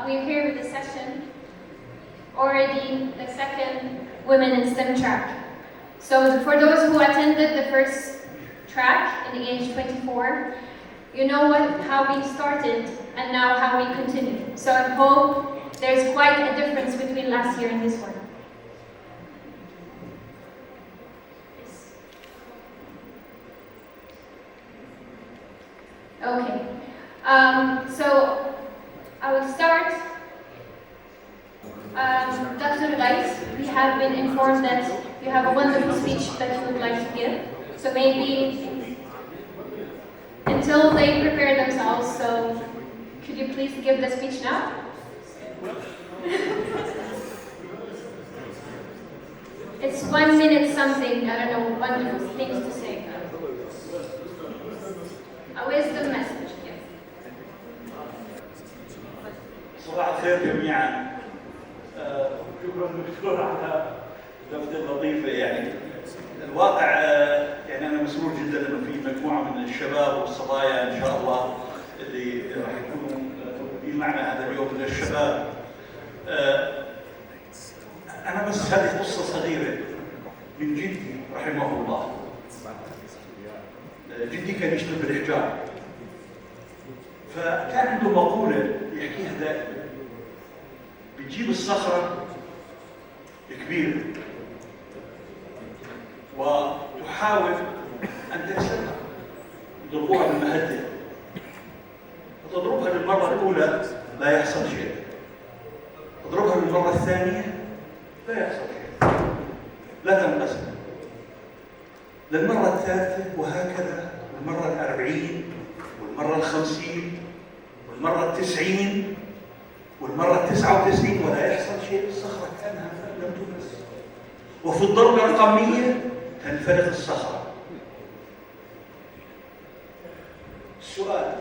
we're here with the session, already the second Women in STEM track. So for those who attended the first track in the age 24, you know how we started and now how we continue. So I hope there's quite a difference between last year and this one. Okay, so I will start. Dr. Light, we have been informed that you have a wonderful speech that you would like to give. So maybe until they prepare themselves, so could you please give the speech now? It's 1 minute something, I don't know, wonderful things to say. A wisdom message, yes. صباح الخير جميعا. شكرا دكتور على اللفتة اللطيفة. يعني الواقع يعني أنا مسرور جدا إنه في مجموعة من الشباب والصبايا إن شاء الله اللي راح يكونوا موجودين معنا هذا اليوم من الشباب. أنا بس هذه قصة صغيرة من جدي رحمه الله. جدي كان يشتغل بالإحجار، فكان عنده مقولة يحكيها دائما: بتجيب الصخرة كبيرة وتحاول أن تكسرها، تضربوها بالمهدئ، وتضربها للمرة الأولى لا يحصل شيء، تضربها للمرة الثانية لا يحصل شيء، لا تنقسم، للمرة الثالثة وهكذا، والمرة 40 والمرة 50 والمرة 90 والمرة 99 ولا يحصل شيء. الصخرة كأنها لم تمس، وفي الضربة الرقمية تنفلق الصخرة. السؤال: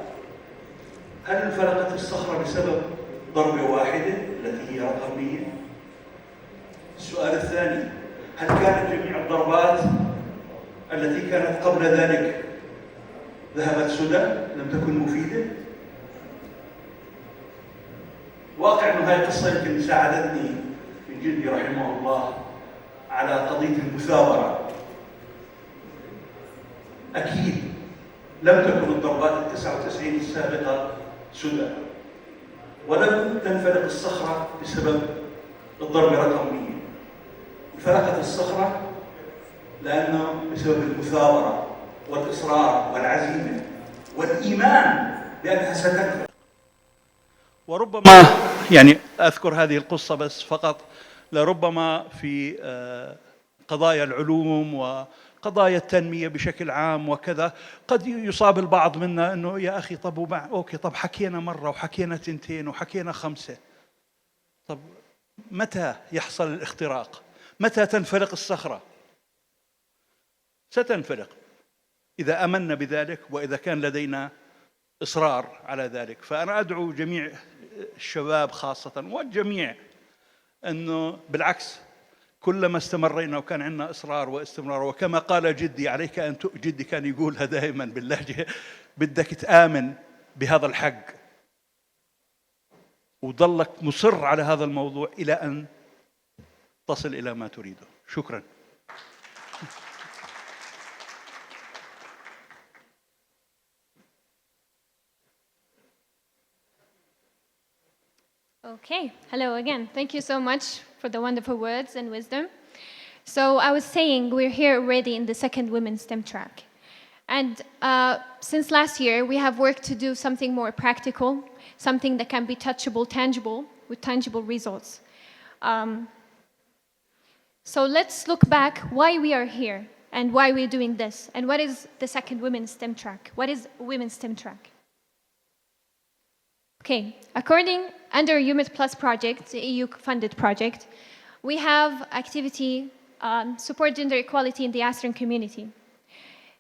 هل انفلقت الصخرة بسبب ضربة واحدة التي هي رقمية؟ السؤال الثاني: هل كانت جميع الضربات التي كانت قبل ذلك ذهبت سدى لم تكن مفيدة؟ واقع انه هاي القصة يمكن ساعدتني من جدي رحمه الله على قضية المثابرة. أكيد لم تكن الضربات 99 السابقة سدى، ولم تنفلق الصخرة بسبب الضربة الرقمية. انفلقت الصخرة لأنه بسبب المثابرة والإصرار والعزيمة والإيمان بأنها ستنفع. وربما يعني أذكر هذه القصة بس فقط، لربما في قضايا العلوم وقضايا التنمية بشكل عام وكذا قد يصاب البعض منا أنه يا أخي طب أوكي، طب حكينا مرة وحكينا 2 وحكينا 5، طب متى يحصل الاختراق؟ متى تنفلق الصخرة؟ ستنفلق إذا آمنا بذلك وإذا كان لدينا إصرار على ذلك. فأنا أدعو جميع الشباب خاصة والجميع أنه بالعكس، كلما استمرينا وكان عندنا إصرار واستمرار، وكما قال جدي عليك أن جدي كان يقولها دائما باللهجة: بدك تآمن بهذا الحق وضلك مصر على هذا الموضوع إلى أن تصل إلى ما تريده. شكرا. Okay, hello again. Thank you so much for the wonderful words and wisdom. So I was saying we're here already in the second Women's STEM track. And since last year, we have worked to do something more practical, something that can be touchable, tangible, with tangible results. So let's look back why we are here and why we're doing this. And what is the second Women's STEM track? What is Women's STEM track? Okay, under UMIT Plus project, the EU-funded project, we have activity support gender equality in the ASREN community.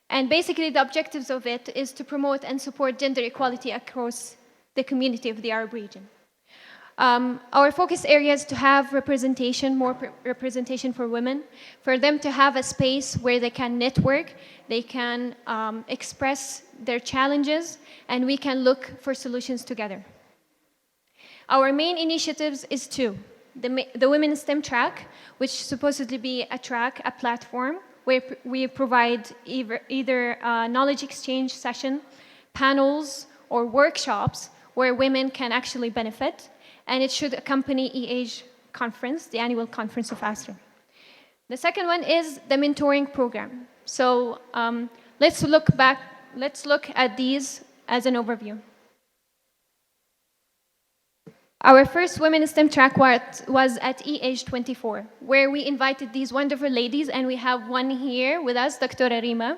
And basically the objectives of it is to promote and support gender equality across the community of the Arab region. Our focus area is to have representation, more representation for women, for them to have a space where they can network, they can express their challenges, and we can look for solutions together. Our main initiatives is two. The Women STEM track, which is supposedly be a track, a platform, where we provide either knowledge exchange session, panels, or workshops where women can actually benefit, and it should accompany EAGE conference, the annual conference of ASREN. The second one is the mentoring program. So let's look at these as an overview. Our first Women STEM track was at EAGE 24, where we invited these wonderful ladies, and we have one here with us, Dr. Rima.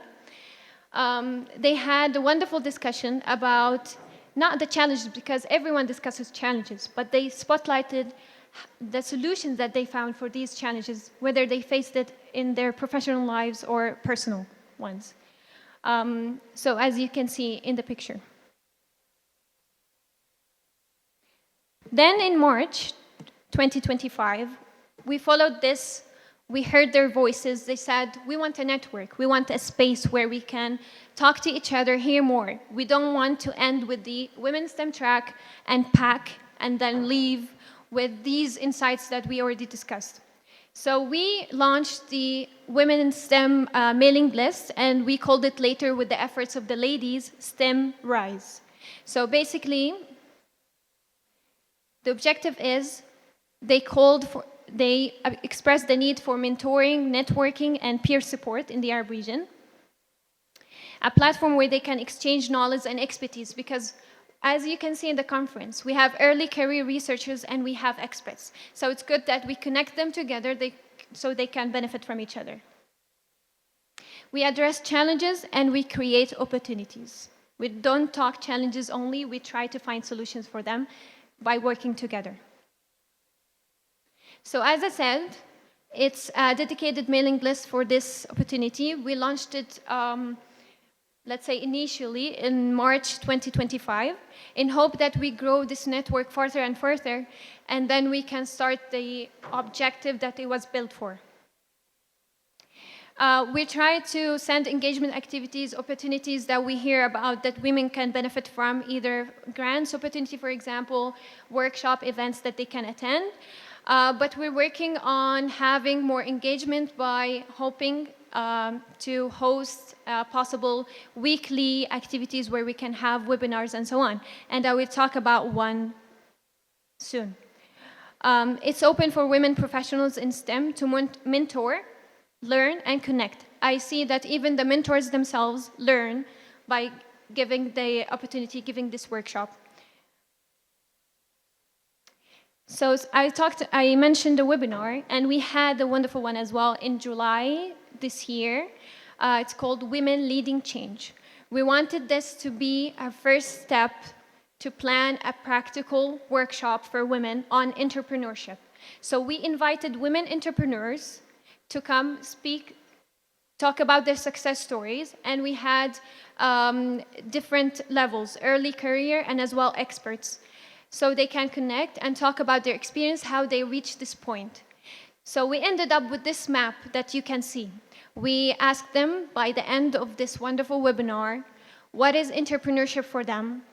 They had a wonderful discussion about not the challenges, because everyone discusses challenges, but they spotlighted the solutions that they found for these challenges, whether they faced it in their professional lives or personal ones. So as you can see in the picture. Then in March 2025, we followed this. We heard their voices. They said, we want a network. We want a space where we can talk to each other, hear more. We don't want to end with the Women's STEM track and pack and then leave with these insights that we already discussed. So we launched the Women in STEM mailing list, and we called it later, with the efforts of the ladies, STEM Rise. So basically, the objective is they expressed the need for mentoring, networking, and peer support in the Arab region. A platform where they can exchange knowledge and expertise, because as you can see in the conference, we have early career researchers and we have experts. So it's good that we connect them together so they can benefit from each other. We address challenges and we create opportunities. We don't talk challenges only, we try to find solutions for them by working together. So as I said, it's a dedicated mailing list for this opportunity. We launched it, let's say initially in March 2025, in hope that we grow this network further and further, and then we can start the objective that it was built for. We try to send engagement activities, opportunities that we hear about that women can benefit from, either grants opportunity, for example, workshop events that they can attend. But we're working on having more engagement by hoping to host possible weekly activities where we can have webinars and so on. And I will talk about one soon. It's open for women professionals in STEM to mentor, learn, and connect. I see that even the mentors themselves learn by giving the opportunity, giving this workshop. So I mentioned the webinar, and we had a wonderful one as well in July this year. It's called Women Leading Change. We wanted this to be our first step to plan a practical workshop for women on entrepreneurship. So we invited women entrepreneurs to come speak, talk about their success stories, and we had different levels, early career and as well experts, so they can connect and talk about their experience, how they reached this point. So we ended up with this map that you can see. We asked them by the end of this wonderful webinar, what is entrepreneurship for them?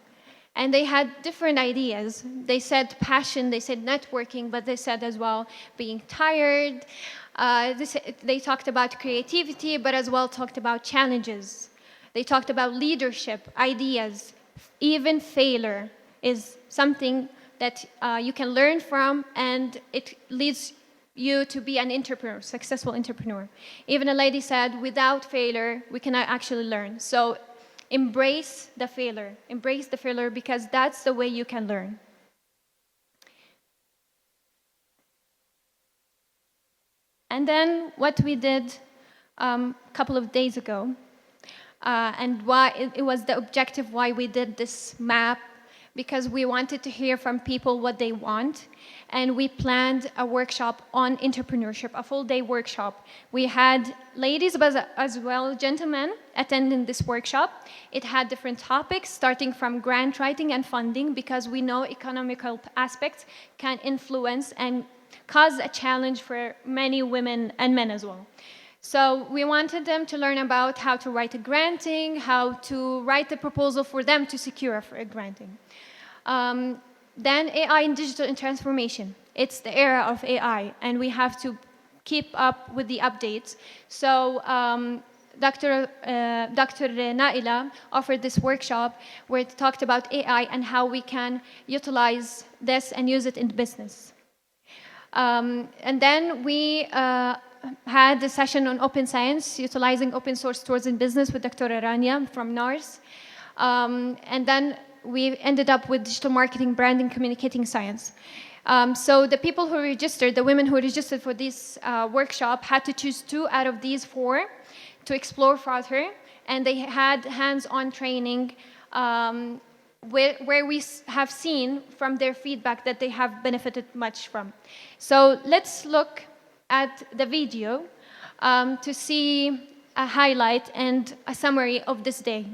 And they had different ideas. They said passion, they said networking, but they said as well being tired. They talked about creativity, but as well talked about challenges. They talked about leadership, ideas, even failure is something that you can learn from, and it leads you to be an entrepreneur, successful entrepreneur. Even a lady said, without failure, we cannot actually learn. So embrace the failure because that's the way you can learn. And then what we did a couple of days ago, and why it was the objective why we did this map, because we wanted to hear from people what they want, and we planned a workshop on entrepreneurship, a full-day workshop. We had ladies as well gentlemen attending this workshop. It had different topics, starting from grant writing and funding, because we know economical aspects can influence and cause a challenge for many women and men as well. So we wanted them to learn about how to write a granting, how to write a proposal for them to secure for a granting. Then AI and digital transformation. It's the era of AI, and we have to keep up with the updates. So Dr. Naila offered this workshop where it talked about AI and how we can utilize this and use it in business. And then we had a session on open science, utilizing open source tools in business with Dr. Rania from NARS. And then we ended up with digital marketing, branding, communicating science. So the people who registered, the women who registered for this workshop had to choose 2 out of these 4 to explore further, and they had hands-on training where we have seen from their feedback that they have benefited much from. So let's look at the video to see a highlight and a summary of this day.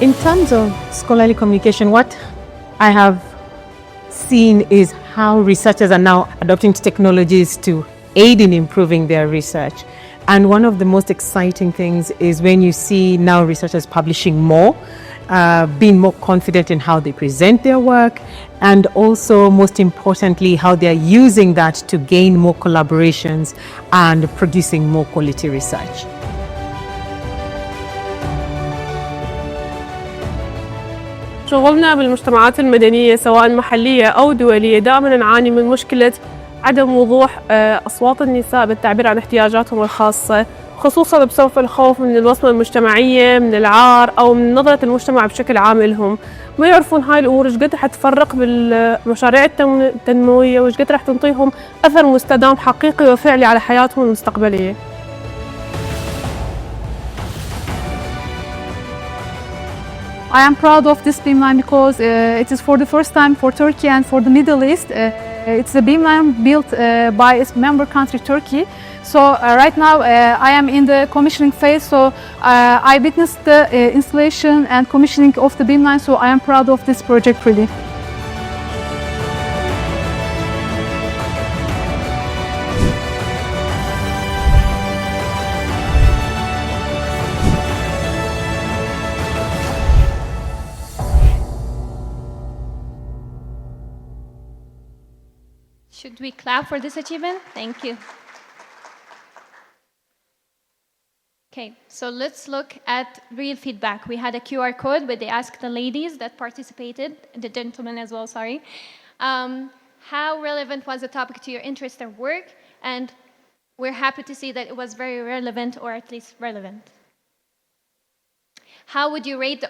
In terms of scholarly communication, what I have seen is how researchers are now adopting technologies to aid in improving their research. And one of the most exciting things is when you see now researchers publishing more, being more confident in how they present their work, and also, most importantly, how they're using that to gain more collaborations and producing more quality research. شغلنا بالمجتمعات المدنية سواء محلية أو دولية دائما نعاني من مشكلة عدم وضوح أصوات النساء بالتعبير عن احتياجاتهم الخاصة، خصوصا بسبب الخوف من الوصمة المجتمعية، من العار أو من نظرة المجتمع بشكل عام لهم. ما يعرفون هاي الأمور إيش قد حتفرق بالمشاريع التنموية وإيش قد راح تنطيهم أثر مستدام حقيقي وفعلي على حياتهم المستقبلية. I am proud of this beamline because it is for the first time for Turkey and for the Middle East. It's a beamline built by its member country Turkey. So right now I am in the commissioning phase, so I witnessed the installation and commissioning of the beamline, so I am proud of this project really. Should we clap for this achievement? Thank you. Okay, so let's look at real feedback. We had a QR code where they asked the ladies that participated, the gentlemen as well, sorry, how relevant was the topic to your interest and work? And we're happy to see that it was very relevant, or at least relevant. How would you rate the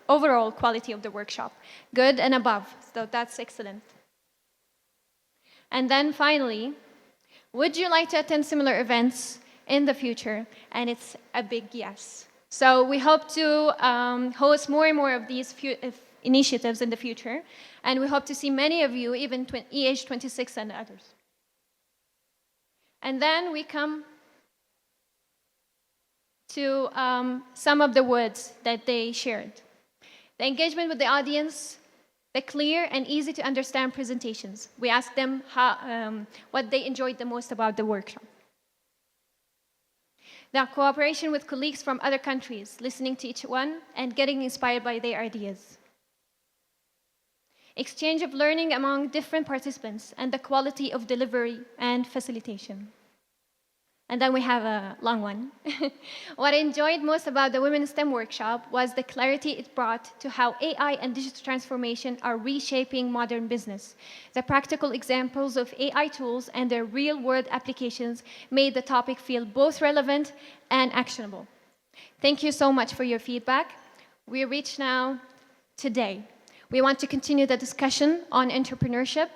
overall quality of the workshop? Good and above, so that's excellent. And then finally, would you like to attend similar events in the future? And it's a big yes. So we hope to host more and more of these initiatives in the future. And we hope to see many of you, even EH26 and others. And then we come to some of the words that they shared. The engagement with the audience, the clear and easy to understand presentations. We asked them what they enjoyed the most about the workshop. The cooperation with colleagues from other countries, listening to each one and getting inspired by their ideas. Exchange of learning among different participants and the quality of delivery and facilitation. And then we have a long one. What I enjoyed most about the Women in STEM workshop was the clarity it brought to how AI and digital transformation are reshaping modern business. The practical examples of AI tools and their real-world applications made the topic feel both relevant and actionable. Thank you so much for your feedback. We reach now today. We want to continue the discussion on entrepreneurship,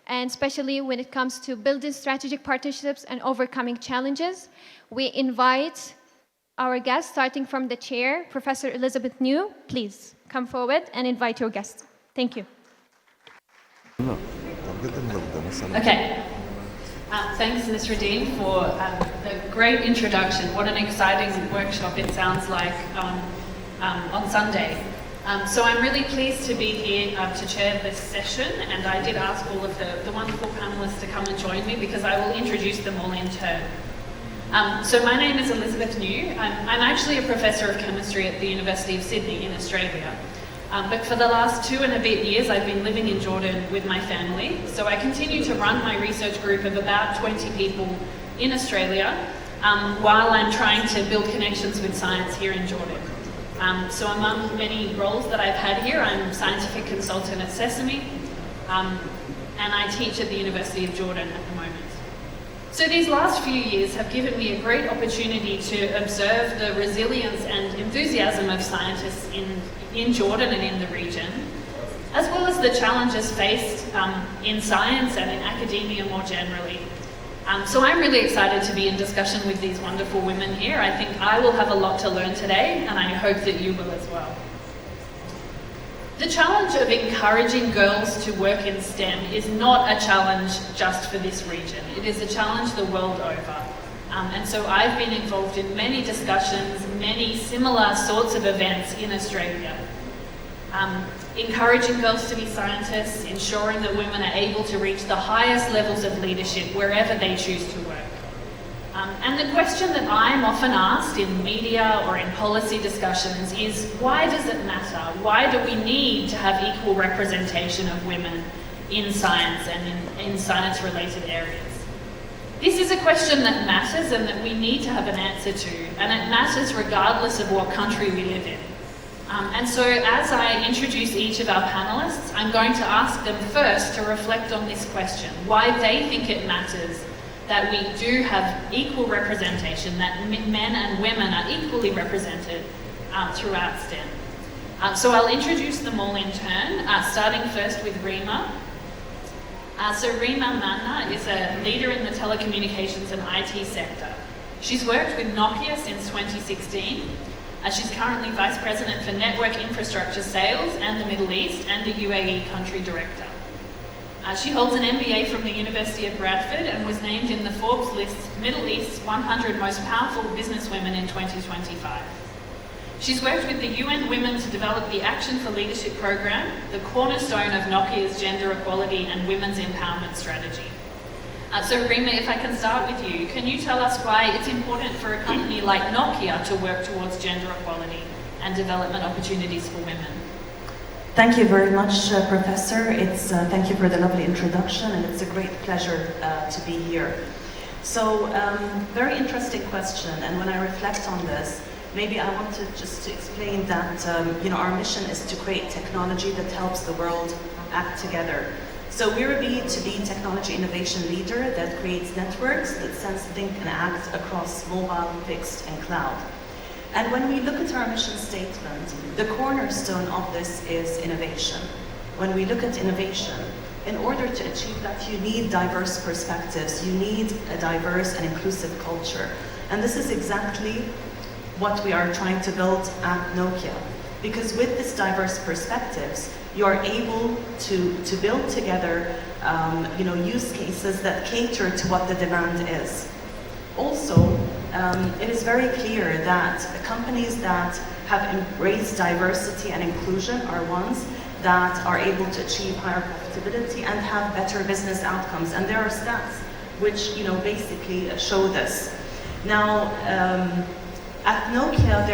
and especially when it comes to building strategic partnerships and overcoming challenges. We invite our guests, starting from the chair, Professor Elizabeth New. Please come forward and invite your guests. Thank you. Okay. Thanks, Nasereddin, for the great introduction. What an exciting workshop it sounds like on Sunday. So I'm really pleased to be here to chair this session, and I did ask all of the wonderful panelists to come and join me because I will introduce them all in turn. So my name is Elizabeth New. I'm actually a professor of chemistry at the University of Sydney in Australia. But for the last 2 and a bit years, I've been living in Jordan with my family. So I continue to run my research group of about 20 people in Australia while I'm trying to build connections with science here in Jordan. So among many roles that I've had here, I'm scientific consultant at SESAME, and I teach at the University of Jordan at the moment. So these last few years have given me a great opportunity to observe the resilience and enthusiasm of scientists in Jordan and in the region, as well as the challenges faced in science and in academia more generally. So I'm really excited to be in discussion with these wonderful women here. I think I will have a lot to learn today, and I hope that you will as well. The challenge of encouraging girls to work in STEM is not a challenge just for this region. It is a challenge the world over. And so I've been involved in many discussions, many similar sorts of events in Australia. Encouraging girls to be scientists, ensuring that women are able to reach the highest levels of leadership wherever they choose to work. And the question that I'm often asked in media or in policy discussions is, why does it matter? Why do we need to have equal representation of women in science and in science-related areas? This is a question that matters and that we need to have an answer to, and it matters regardless of what country we live in. And so as I introduce each of our panelists, I'm going to ask them first to reflect on this question, why they think it matters that we do have equal representation, that men and women are equally represented throughout STEM. So I'll introduce them all in turn, starting first with Rima. So Rima Manna is a leader in the telecommunications and IT sector. She's worked with Nokia since 2016. She's currently Vice President for Network Infrastructure Sales and the Middle East and the UAE Country Director. She holds an MBA from the University of Bradford and was named in the Forbes list Middle East's 100 Most Powerful Businesswomen in 2025. She's worked with the UN Women to develop the Action for Leadership program, the cornerstone of Nokia's gender equality and women's empowerment strategy. So Rima, if I can start with you, can you tell us why it's important for a company like Nokia to work towards gender equality and development opportunities for women? Thank you very much, Professor. Thank you for the lovely introduction, and it's a great pleasure to be here. So, very interesting question, and when I reflect on this, maybe I want to just explain that our mission is to create technology that helps the world act together. So we're a B2B technology innovation leader that creates networks that sense, think, and act across mobile, fixed, and cloud. And when we look at our mission statement, the cornerstone of this is innovation. When we look at innovation, in order to achieve that, you need diverse perspectives, you need a diverse and inclusive culture. And this is exactly what we are trying to build at Nokia. Because with this diverse perspectives, you are able to build together use cases that cater to what the demand is. Also, it is very clear that companies that have embraced diversity and inclusion are ones that are able to achieve higher profitability and have better business outcomes. And there are stats which basically show this. Now, at Nokia,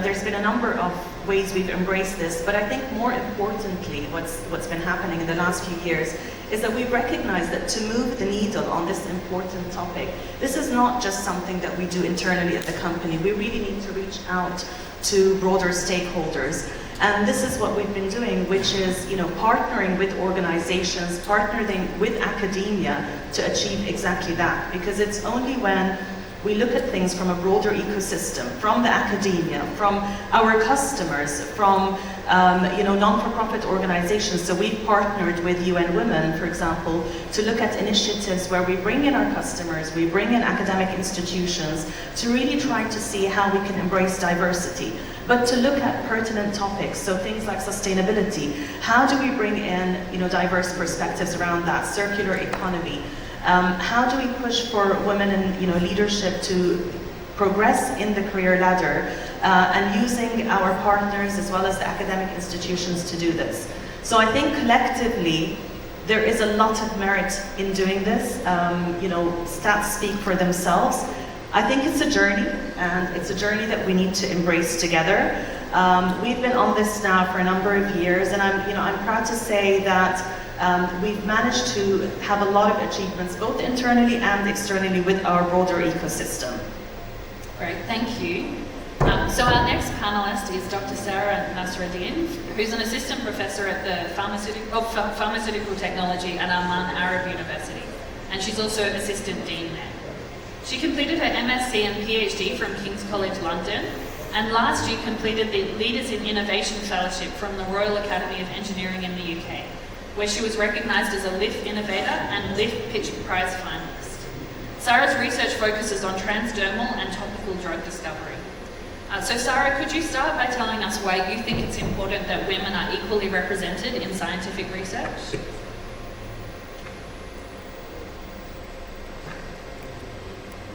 there's been a number of ways we've embraced this, but I think more importantly, what's been happening in the last few years is that we've recognized that to move the needle on this important topic, this is not just something that we do internally at the company. We really need to reach out to broader stakeholders. And this is what we've been doing, which is partnering with organizations, partnering with academia to achieve exactly that. Because it's only when we look at things from a broader ecosystem, from the academia, from our customers, from non-for-profit organizations. So we've partnered with UN Women, for example, to look at initiatives where we bring in our customers, we bring in academic institutions to really try to see how we can embrace diversity, but to look at pertinent topics. So things like sustainability. How do we bring in diverse perspectives around that? Circular economy. How do we push for women in leadership to progress in the career ladder and using our partners as well as the academic institutions to do this. So I think collectively, there is a lot of merit in doing this. Stats speak for themselves. I think it's a journey, and it's a journey that we need to embrace together. We've been on this now for a number of years, and I'm proud to say that we've managed to have a lot of achievements, both internally and externally, with our broader ecosystem. Great, thank you. So our next panelist is Dr. Sara Nasereddin, who's an assistant professor at the Pharmaceutical Technology at Amman Arab University, and she's also assistant dean there. She completed her MSc and PhD from King's College London, and last year completed the Leaders in Innovation Fellowship from the Royal Academy of Engineering in the UK, where she was recognised as a LIF Innovator and LIF Pitch Prize finalist. Sara's research focuses on transdermal and topical drug discovery. So Sara, could you start by telling us why you think it's important that women are equally represented in scientific research?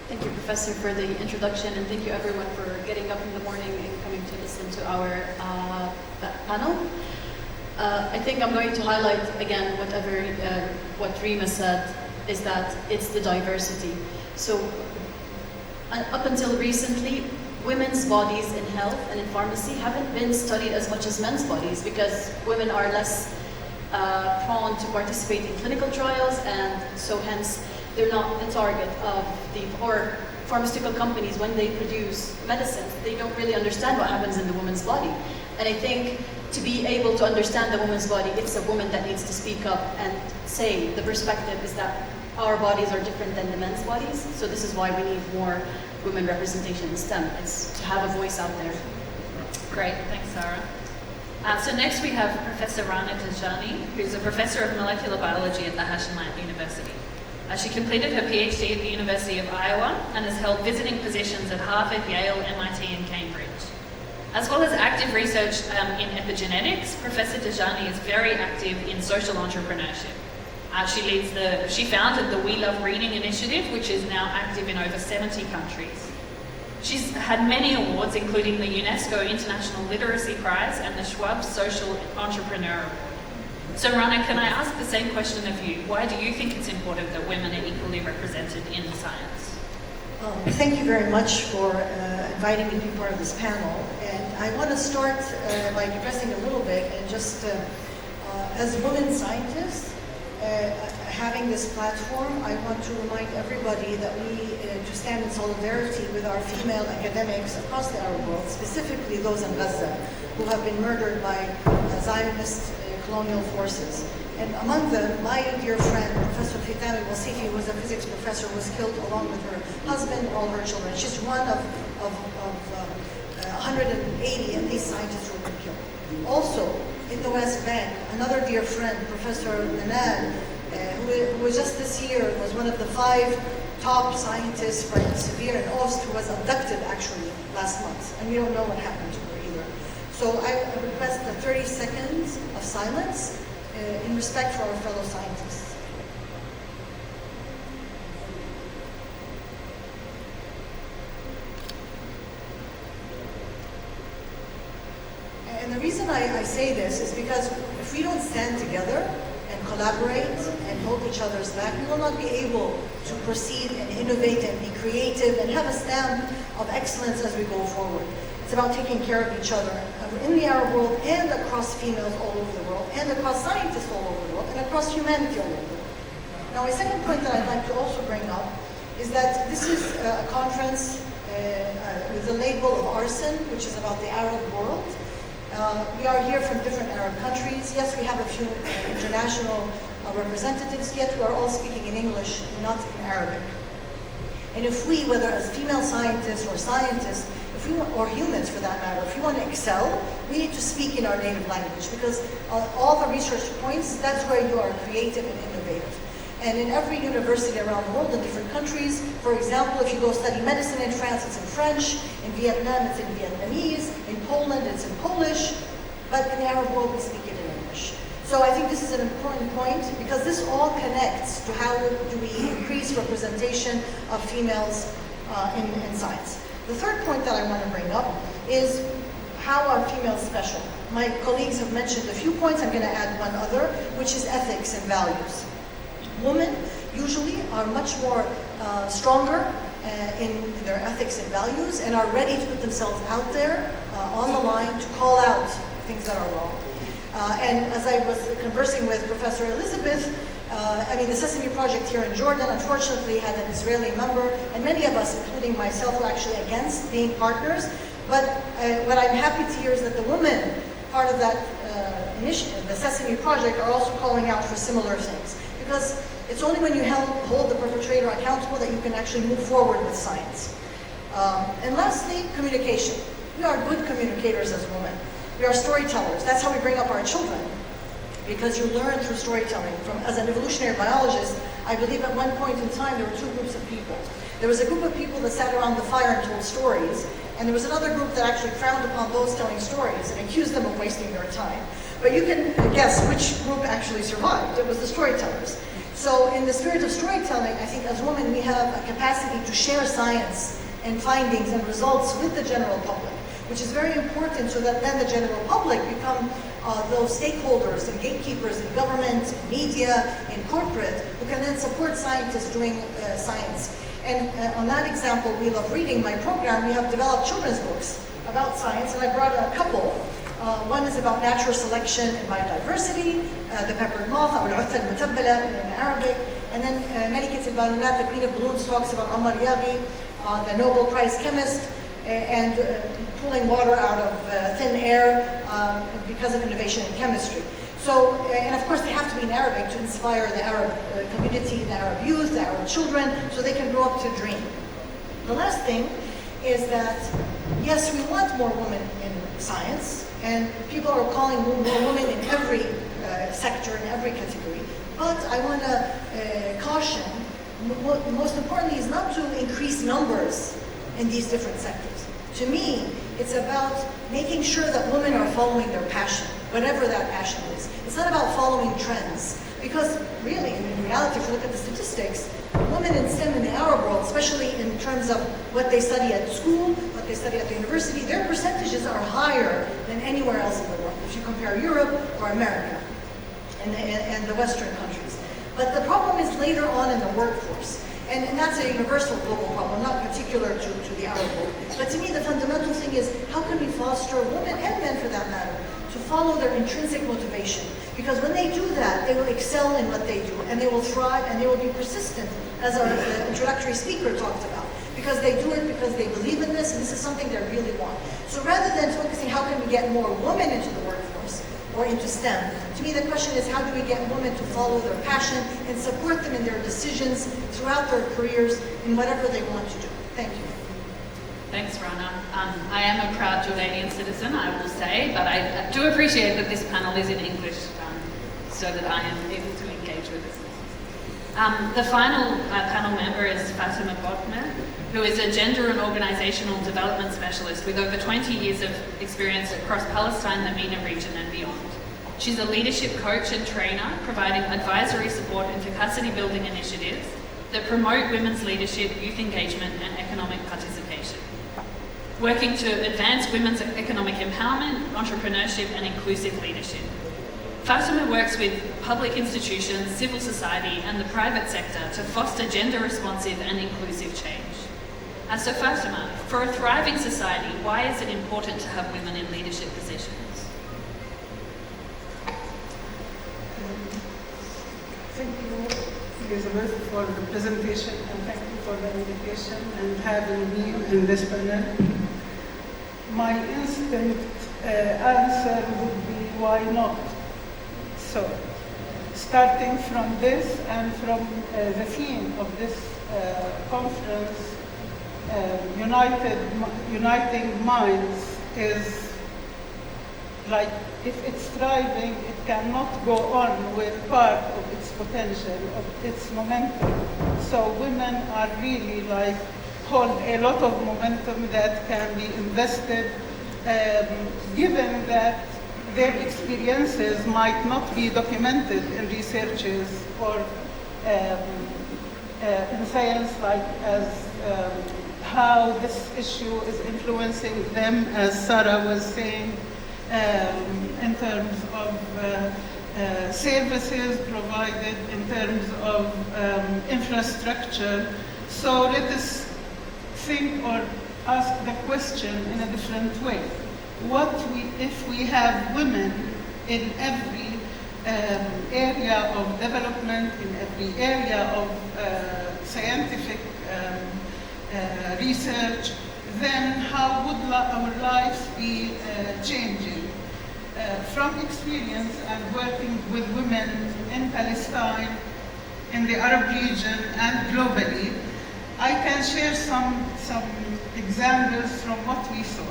Thank you, Professor, for the introduction, and thank you everyone for getting up in the morning and coming to listen to our panel. I think I'm going to highlight again what Rima said, is that it's the diversity. So up until recently, women's bodies in health and in pharmacy haven't been studied as much as men's bodies, because women are less prone to participate in clinical trials, and so hence they're not the target of or pharmaceutical companies. When they produce medicines, they don't really understand what happens in the woman's body. And I think to be able to understand the woman's body, it's a woman that needs to speak up and say the perspective is that our bodies are different than the men's bodies. So this is why we need more women representation in STEM. It's to have a voice out there. Great, thanks, Sara. So next we have Professor Rana Dajani, who's a professor of molecular biology at the Hashemite University. She completed her PhD at the University of Iowa and has held visiting positions at Harvard, Yale, MIT, and Cambridge. As well as active research in epigenetics, Professor Dajani is very active in social entrepreneurship. She founded the We Love Reading initiative, which is now active in over 70 countries. She's had many awards, including the UNESCO International Literacy Prize and the Schwab Social Entrepreneur Award. So Rana, can I ask the same question of you? Why do you think it's important that women are equally represented in science? Thank you very much for inviting me to be part of this panel. And I want to start by digressing a little bit and just, as women scientists, having this platform, I want to remind everybody that we to stand in solidarity with our female academics across the Arab world, specifically those in Gaza, who have been murdered by Zionist colonial forces. And among them, my dear friend, Professor Fatima, who was a physics professor, was killed along with her husband and all her children. She's one of 180 at least scientists who were killed. Also, in the West Bank, another dear friend, Professor Manna, who was just this year was one of the 5 top scientists from Severe and Ost, who was abducted actually last month, and we don't know what happened to her either. So I request 30 seconds of silence in respect for our fellow scientists. And the reason I say this is because if we don't stand together and collaborate and hold each other's back, we will not be able to proceed and innovate and be creative and have a stamp of excellence as we go forward. It's about taking care of each other in the Arab world and across females all over the world and across scientists all over the world and across humanity all over the world. Now, a second point that I'd like to also bring up is that this is a conference with the label of ASREN, which is about the Arab world. We are here from different Arab countries. Yes, we have a few international representatives, yet we are all speaking in English, not in Arabic. And if we, whether as female scientists or scientists, or humans for that matter, if we want to excel, we need to speak in our native language, because all the research points, that's where you are creative and innovative. And in every university around the world in different countries, for example, if you go study medicine in France, it's in French, in Vietnam, it's in Vietnamese, in Poland, it's in Polish, but in the Arab world, we speak it in English. So I think this is an important point, because this all connects to how do we increase representation of females in science. The third point that I want to bring up is how are females special? My colleagues have mentioned a few points. I'm going to add one other, which is ethics and values. Women usually are much more stronger in their ethics and values and are ready to put themselves out there on the line to call out things that are wrong. And as I was conversing with Professor Elizabeth, I mean, the SESAME project here in Jordan, unfortunately, had an Israeli member, and many of us, including myself, were actually against being partners. But what I'm happy to hear is that the women, part of that initiative, the SESAME project, are also calling out for similar things. Because it's only when you hold the perpetrator accountable that you can actually move forward with science. And lastly, communication. We are good communicators as women. We are storytellers. That's how we bring up our children, because you learn through storytelling. As an evolutionary biologist, I believe at one point in time there were two groups of people. There was a group of people that sat around the fire and told stories, and there was another group that actually frowned upon those telling stories and accused them of wasting their time. But you can guess which group actually survived. It was the storytellers. So in the spirit of storytelling, I think as women we have a capacity to share science and findings and results with the general public, which is very important so that then the general public become those stakeholders and gatekeepers in government, in media, in corporate, who can then support scientists doing science. And on that example, We Love Reading, my program, we have developed children's books about science, and I brought a couple. One is about natural selection and biodiversity, the peppered moth, or al-'utha al-mutabbala in Arabic, and then Melikat al-Balunat, the Queen of Balloons, talks about Ammar Yaghi, the Nobel Prize chemist, and pulling water out of thin air because of innovation in chemistry. So, and of course they have to be in Arabic to inspire the Arab community, the Arab youth, the Arab children, so they can grow up to dream. The last thing is that, yes, we want more women in science, and people are calling more women in every sector, in every category. But I want to caution, most importantly, is not to increase numbers in these different sectors. To me, it's about making sure that women are following their passion, whatever that passion is. It's not about following trends, because really, in reality, if you look at the statistics, women in STEM in the Arab world, especially in terms of what they study at school, what they study at the university, their percentages are higher than anywhere else in the world, if you compare Europe or America and the Western countries. But the problem is later on in the workforce. And that's a universal global problem, not particular to the Arab world. But to me, the fundamental thing is, how can we foster women and men, for that matter, to follow their intrinsic motivation? Because when they do that, they will excel in what they do, and they will thrive, and they will be persistent, as our introductory speaker talked about. Because they do it because they believe in this, and this is something they really want. So rather than focusing, how can we get more women into the workforce, or into STEM, to me the question is, how do we get women to follow their passion and support them in their decisions throughout their careers in whatever they want to do? Thank you. Thanks, Rana. I am a proud Jordanian citizen, I will say, but I do appreciate that this panel is in English so that I am able to engage with this. The final panel member is Fatima Botmeh, who is a gender and organizational development specialist with over 20 years of experience across Palestine, the MENA region and beyond. She's a leadership coach and trainer, providing advisory support and capacity building initiatives that promote women's leadership, youth engagement and economic participation, working to advance women's economic empowerment, entrepreneurship and inclusive leadership. Fatima works with public institutions, civil society and the private sector to foster gender-responsive and inclusive change. So Fatima, for a thriving society, why is it important to have women in leadership positions? Thank you, Elizabeth, for the presentation, and thank you for the invitation and having me in this panel. My instinct answer would be, why not? So, starting from this and from the theme of this conference, uniting minds is like, if it's thriving, it cannot go on with part of its potential, of its momentum. So women are really like, hold a lot of momentum that can be invested, given that their experiences might not be documented in researches or in science, like as how this issue is influencing them, as Sara was saying, in terms of services provided, in terms of infrastructure. So let us think or ask the question in a different way. If we have women in every area of development, in every area of scientific research, then how would our lives be changing? From experience and working with women in Palestine, in the Arab region, and globally, I can share some examples from what we saw.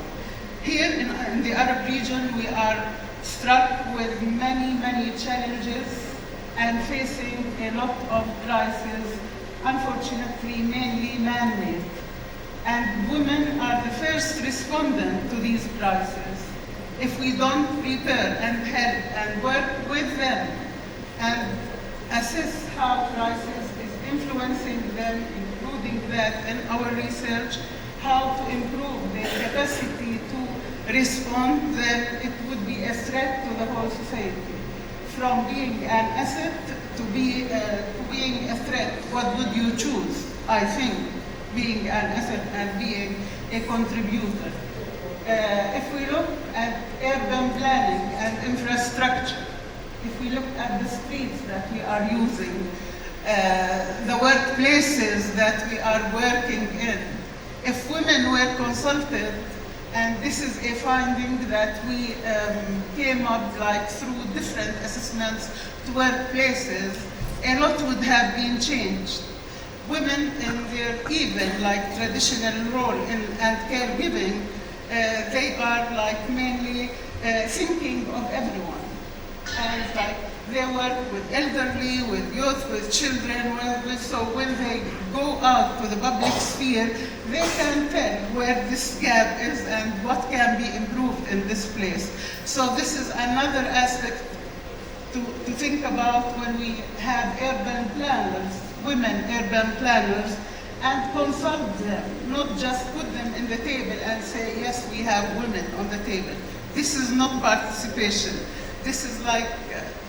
Here in the Arab region, we are struck with many challenges and facing a lot of crises, unfortunately mainly man-made. And women are the first respondent to these crises. If we don't prepare and help and work with them and assess how crisis is influencing them, including that in our research, how to improve their capacity to respond, then it would be a threat to the whole society. From being an asset to being a threat, what would you choose? I think being an asset and being a contributor. If we look at urban planning and infrastructure, if we look at the streets that we are using, the workplaces that we are working in, if women were consulted, and this is a finding that we came up through different assessments to workplaces, a lot would have been changed. Women in their even traditional role and caregiving, they are mainly thinking of everyone. And they work with elderly, with youth, with children, so when they go out to the public sphere, they can tell where this gap is and what can be improved in this place. So this is another aspect to think about when we have urban planners, women urban planners, and consult them, not just put them in the table and say, yes, we have women on the table. This is not participation. This is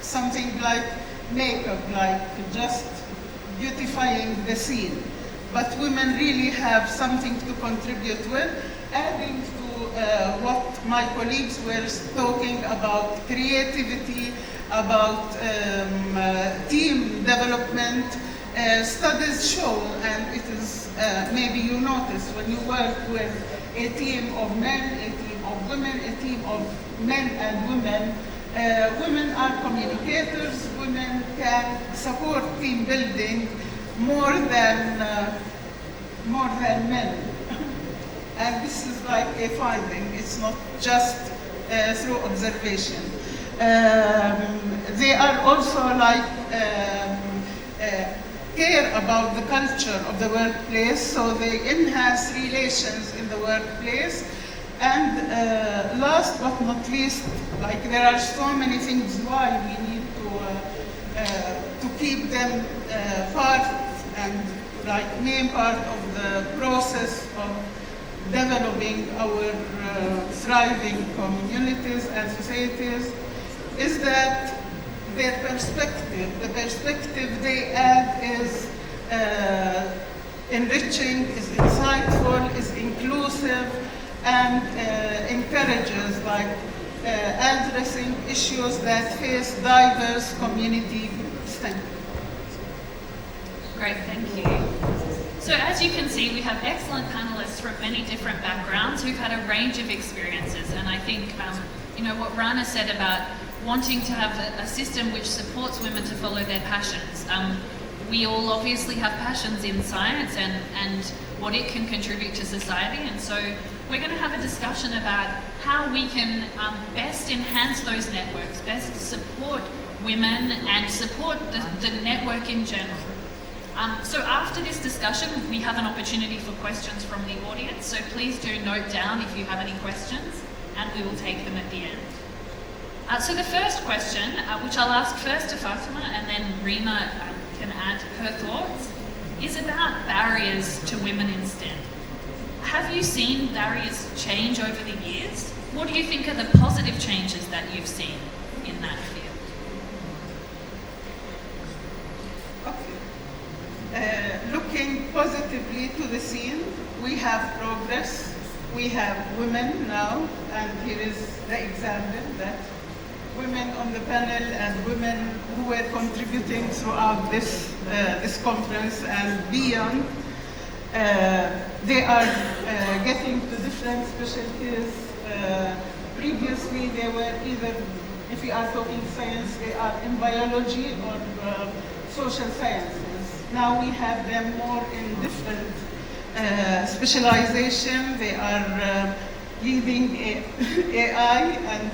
something like makeup, just beautifying the scene. But women really have something to contribute with, adding to what my colleagues were talking about creativity, about team development. Studies show, and it is maybe you notice when you work with a team of men, a team of women, a team of men and women, women are communicators, women can support team building more than men. And this is a finding, it's not just through observation. They are also care about the culture of the workplace, so they enhance relations in the workplace. And last but not least, there are so many things why we need to keep them part and main part of the process of developing our thriving communities and societies, is that their perspective, the perspective they add is enriching, is insightful, is inclusive, and encourages addressing issues that face diverse community groups. Thank you. Great, thank you. So as you can see, we have excellent panelists from many different backgrounds who've had a range of experiences, and I think what Rana said about wanting to have a system which supports women to follow their passions. We all obviously have passions in science and what it can contribute to society, and so we're going to have a discussion about how we can best enhance those networks, best support women and support the network in general. So after this discussion, we have an opportunity for questions from the audience, so please do note down if you have any questions, and we will take them at the end. So the first question, which I'll ask first to Fatima and then Rima can add her thoughts, is about barriers to women in STEM. have you seen barriers change over the years? What do you think are the positive changes that you've seen in that field? Okay. Looking positively to the scene, we have progress. We have women now, and here is the example that women on the panel and women who were contributing throughout this conference and beyond, they are getting to different specialties. Previously, they were either, if we are talking science, they are in biology or social sciences. Now we have them more in different specialization. They are leading AI and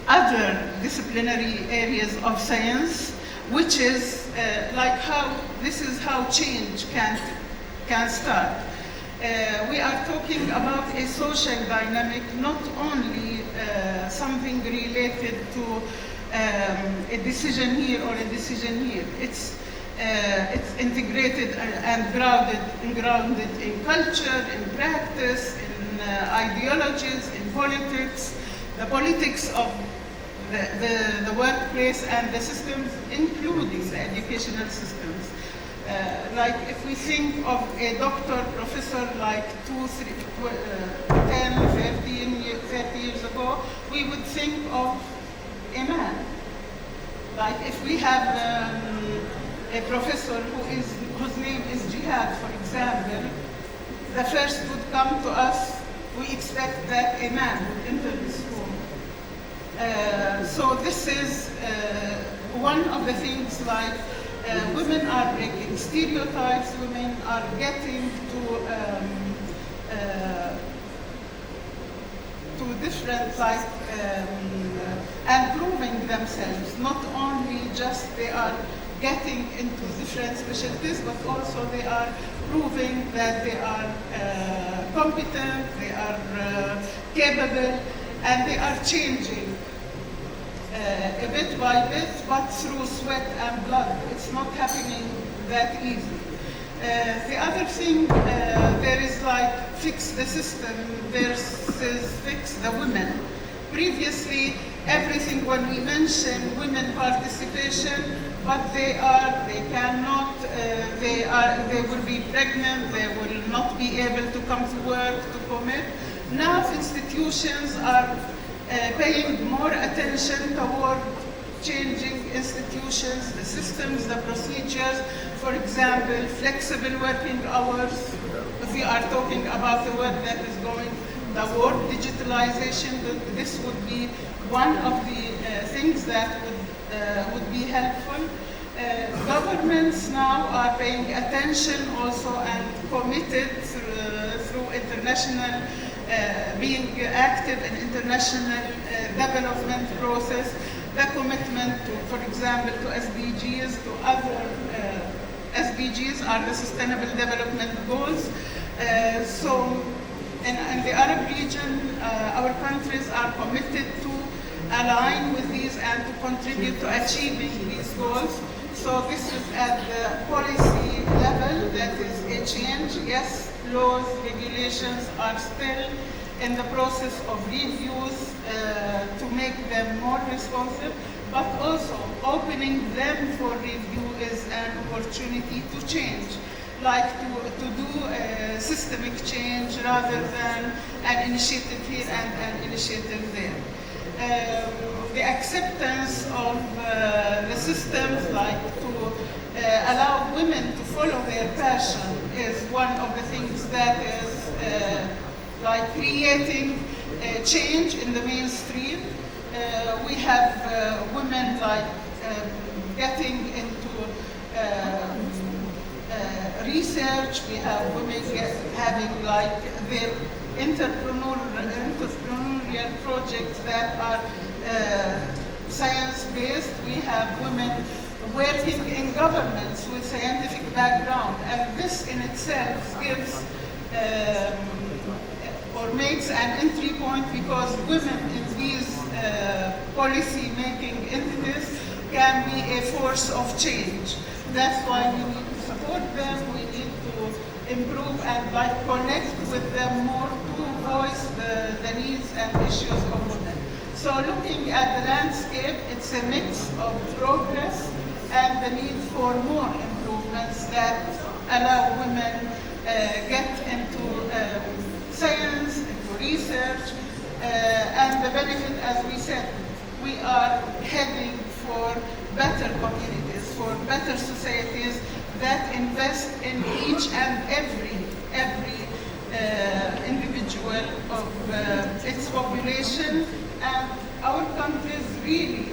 other disciplinary areas of science, which is like how, this is how change can start. We are talking about a social dynamic, not only something related to a decision here or a decision here. It's integrated and grounded in culture, in practice, in ideologies, in politics, the politics of the workplace and the systems, including the educational systems. Like if we think of a doctor, professor like 10, 30 years ago, we would think of a man. Like if we have a professor whose name is Jihad, for example, the first would come to us, we expect that a man would enter this room. So this is one of the things, like women are breaking stereotypes, women are getting to different, like, and proving themselves. Not only just they are getting into different specialties, but also they are proving that they are competent, they are capable, and they are changing a bit by bit, but through sweat and blood. It's not happening that easy. The other thing, there is like fix the system versus fix the women. Previously, everything when we mention women participation, but they cannot, they will be pregnant, they will not be able to come to work, to commit. Now institutions are paying more attention toward changing institutions, the systems, the procedures. For example, flexible working hours. If we are talking about the work that is going toward digitalization, this would be one of the things that would be helpful. Governments now are paying attention also and committed through international, being active in international development process, the commitment to, for example, to SDGs, to other SDGs are the Sustainable Development Goals. So in the Arab region, our countries are committed to align with these and to contribute to achieving these goals. So this is at the policy level, that is a change. Yes, laws, regulations are still in the process of reviews to make them more responsive, but also opening them for review is an opportunity to change, like to do a systemic change rather than an initiative here and an initiative there. The acceptance of the systems, like to allow women to follow their passion, is one of the things that is like creating change in the mainstream. We have women like getting into research. We have women having like their entrepreneurial projects that are science-based. We have women working in governments with scientific background, and this in itself gives or makes an entry point, because women in these policy-making entities can be a force of change. That's why we need to support them. We need to improve and like connect with them more to voice the needs and issues of women. So looking at the landscape, it's a mix of progress and the need for more improvements that allow women get into science, into research, and the benefit, as we said, we are heading for better communities, for better societies that invest in each and every individual of its population, and our countries really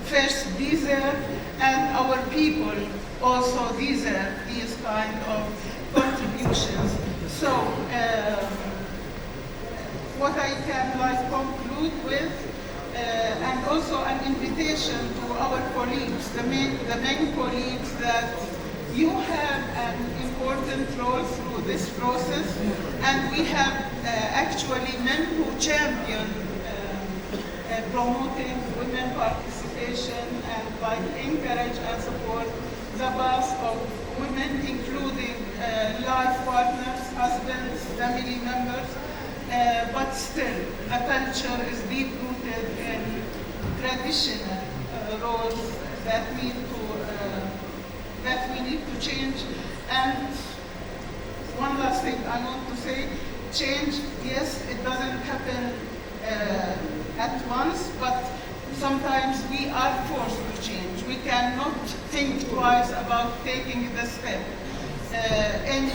first deserve, and our people also deserve these kind of contributions. So what I can conclude with, and also an invitation to our colleagues, the main colleagues, that you have an important role through this process, and we have actually men who champion promoting women participation and encourage and support the path of women, including life partners, husbands, family members, but still the culture is deep-rooted in traditional roles that we need to change. And one last thing I want to say, change, yes, it doesn't happen at once, but sometimes we are forced to change. We cannot think twice about taking the step. In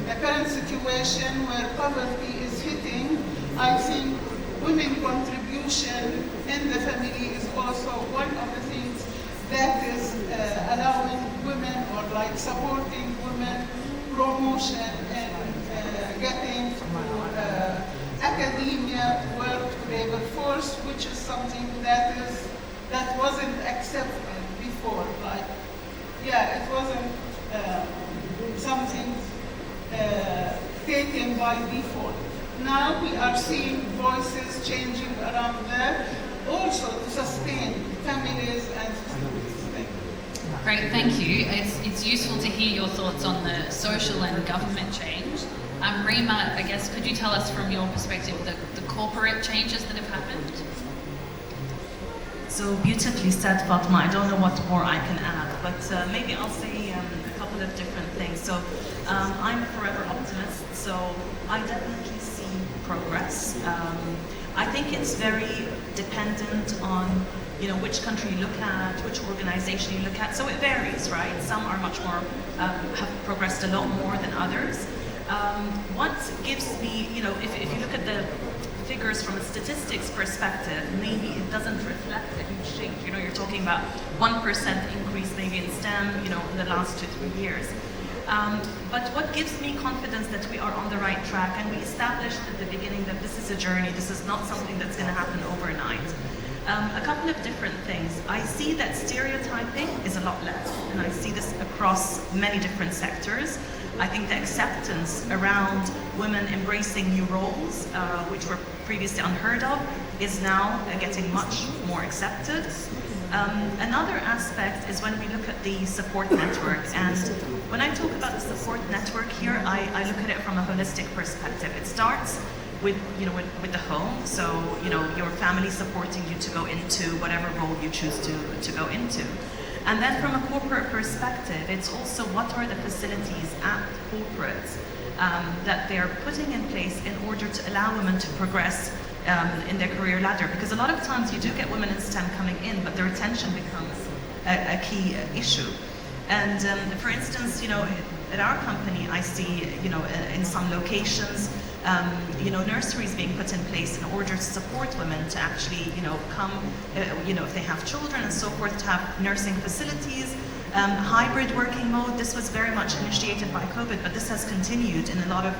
the current situation where poverty is hitting, I think women contribution in the family is also one of the things that is allowing women, or supporting women, promotion and getting to academia, work, labor force, which is something that wasn't accepted before. It wasn't something taken by default. Now we are seeing voices changing around there, also to sustain families and societies. Great, thank you. It's useful to hear your thoughts on the social and government change. Rima, I guess, could you tell us from your perspective the corporate changes that have happened? So beautifully said, Fatima. I don't know what more I can add, but maybe I'll say a couple of different things. So I'm a forever optimist, so I definitely see progress. I think it's very dependent on which country you look at, which organization you look at. So it varies, right? Some are much more, have progressed a lot more than others. What gives me, if you look at the figures from a statistics perspective, maybe it doesn't reflect a huge change. You're talking about 1% increase maybe in STEM, in the last 2-3 years. But what gives me confidence that we are on the right track, and we established at the beginning that this is a journey, this is not something that's going to happen overnight. A couple of different things. I see that stereotyping is a lot less, and I see this across many different sectors. I think the acceptance around women embracing new roles, which were previously unheard of, is now getting much more accepted. Another aspect is when we look at the support network, and when I talk about the support network here, I look at it from a holistic perspective. It starts with the home, so your family supporting you to go into whatever role you choose to go into. And then from a corporate perspective, it's also what are the facilities at corporates that they're putting in place in order to allow women to progress in their career ladder. Because a lot of times you do get women in STEM coming in, but the retention becomes a key issue. And for instance, at our company, I see, in some locations, nurseries being put in place in order to support women to actually, come, if they have children and so forth, to have nursing facilities. Hybrid working mode, this was very much initiated by COVID, but this has continued in a lot of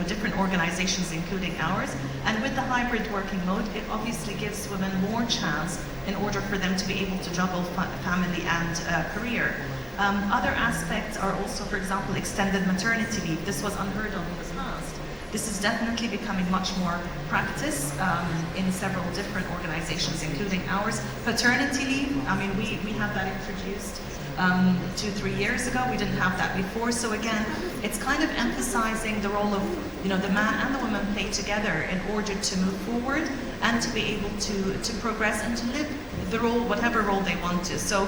different organizations, including ours. And with the hybrid working mode, it obviously gives women more chance in order for them to be able to juggle family and career. Other aspects are also, for example, extended maternity leave. This was unheard of in the past. This is definitely becoming much more practice in several different organizations, including ours. Paternity leave, I mean, we have that introduced 2-3 years ago. We didn't have that before. So again, it's kind of emphasizing the role of, you know, the man and the woman play together in order to move forward and to be able to progress and to live the role, whatever role they want to. So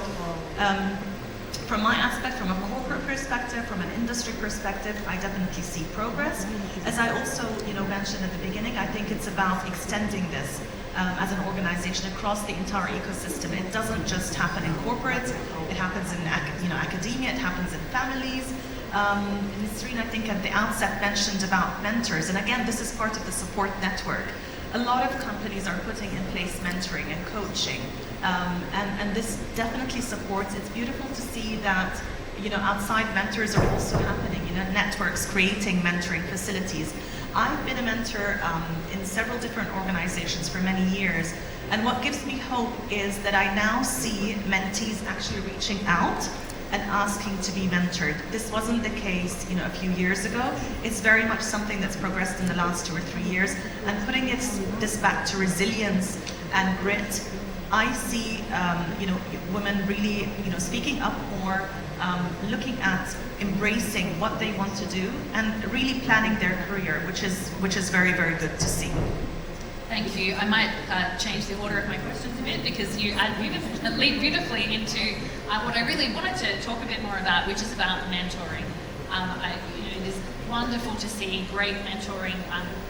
from my aspect, from a corporate perspective, from an industry perspective, I definitely see progress. As I also, you know, mentioned at the beginning, I think it's about extending this as an organization across the entire ecosystem. It doesn't just happen in corporate, it happens in academia, it happens in families. Nisreen, I think at the outset mentioned about mentors, and again, this is part of the support network. A lot of companies are putting in place mentoring and coaching, and this definitely supports. It's beautiful to see that, you know, outside mentors are also happening, you know, networks creating mentoring facilities. I've been a mentor in several different organizations for many years, and what gives me hope is that I now see mentees actually reaching out and asking to be mentored. This wasn't the case, you know, a few years ago. It's very much something that's progressed in the last 2 or 3 years, and putting this back to resilience and grit. I see, you know, women really, you know, speaking up more, looking at embracing what they want to do and really planning their career, which is very, very good to see. Thank you. I might change the order of my questions a bit because you lead beautifully into what I really wanted to talk a bit more about, which is about mentoring. It is wonderful to see great mentoring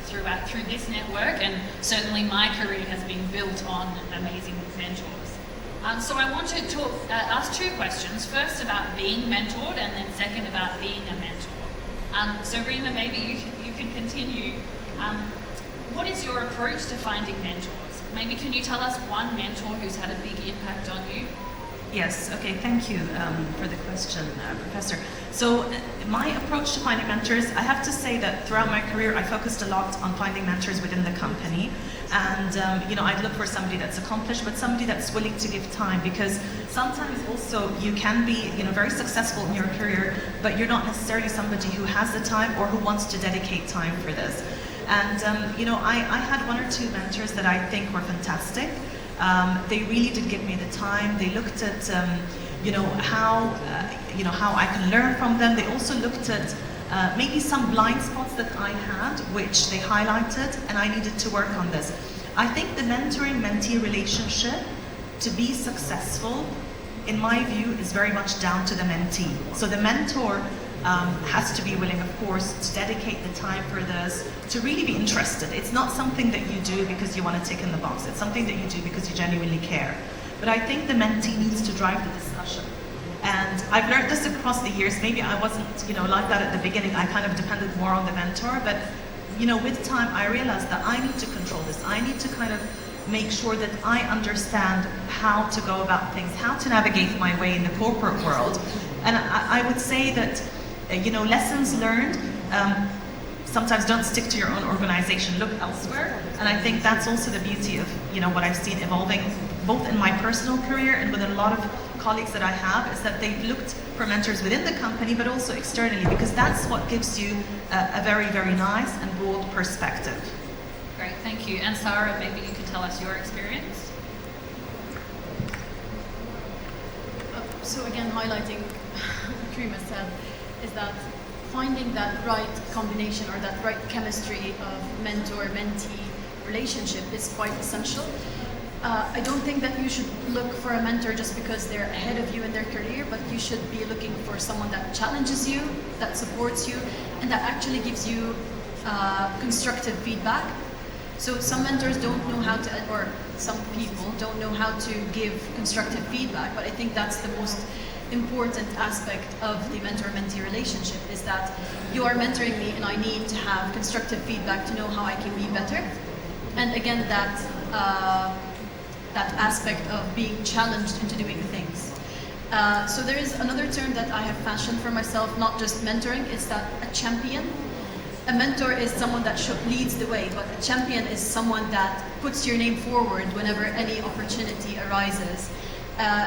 through this network, and certainly my career has been built on amazing mentors. So I want to ask 2 questions. First about being mentored, and then second about being a mentor. So Rima, maybe you can continue. What is your approach to finding mentors? Maybe can you tell us one mentor who's had a big impact on you? Yes, okay, thank you for the question, Professor. So my approach to finding mentors, I have to say that throughout my career, I focused a lot on finding mentors within the company. And, you know, I'd look for somebody that's accomplished, but somebody that's willing to give time, because sometimes also you can be, you know, very successful in your career, but you're not necessarily somebody who has the time or who wants to dedicate time for this. And, you know, I had 1 or 2 mentors that I think were fantastic. They really did give me the time. They looked at, you know, how I can learn from them. They also looked at maybe some blind spots that I had, which they highlighted, and I needed to work on this. I think the mentoring-mentee relationship, to be successful, in my view, is very much down to the mentee. So the mentor has to be willing, of course, to dedicate the time for this, to really be interested. It's not something that you do because you want to tick in the box. It's something that you do because you genuinely care. But I think the mentee needs to drive the discussion. And I've learned this across the years. Maybe I wasn't, you know, like that at the beginning. I kind of depended more on the mentor. But, you know, with time, I realized that I need to control this. I need to kind of make sure that I understand how to go about things, how to navigate my way in the corporate world. And I would say that, you know, lessons learned sometimes don't stick to your own organization, look elsewhere. And I think that's also the beauty of, you know, what I've seen evolving both in my personal career and with a lot of colleagues that I have, is that they've looked for mentors within the company, but also externally, because that's what gives you a very, very nice and broad perspective. Great, thank you. And Sara, maybe you can tell us your experience. So again, highlighting what Rima said, is that finding that right combination or that right chemistry of mentor-mentee relationship is quite essential. I don't think that you should look for a mentor just because they're ahead of you in their career, but you should be looking for someone that challenges you, that supports you, and that actually gives you constructive feedback. So some mentors don't know how to, or some people don't know how to give constructive feedback, but I think that's the most important aspect of the mentor-mentee relationship, is that you are mentoring me and I need to have constructive feedback to know how I can be better. And again, that aspect of being challenged into doing things. So there is another term that I have fashioned for myself, not just mentoring, is that a champion. A mentor is someone that leads the way, but a champion is someone that puts your name forward whenever any opportunity arises.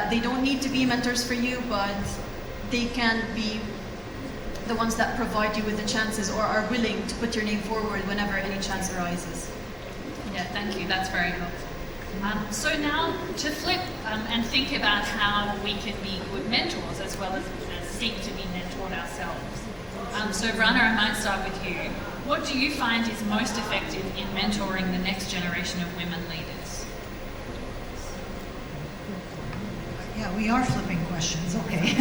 They don't need to be mentors for you, but they can be the ones that provide you with the chances or are willing to put your name forward whenever any chance arises. Yeah, thank you. That's very helpful. So now to flip and think about how we can be good mentors as well as seek to be mentored ourselves. So Rana, I might start with you. What do you find is most effective in mentoring the next generation of women leaders? Yeah, we are flipping questions, okay.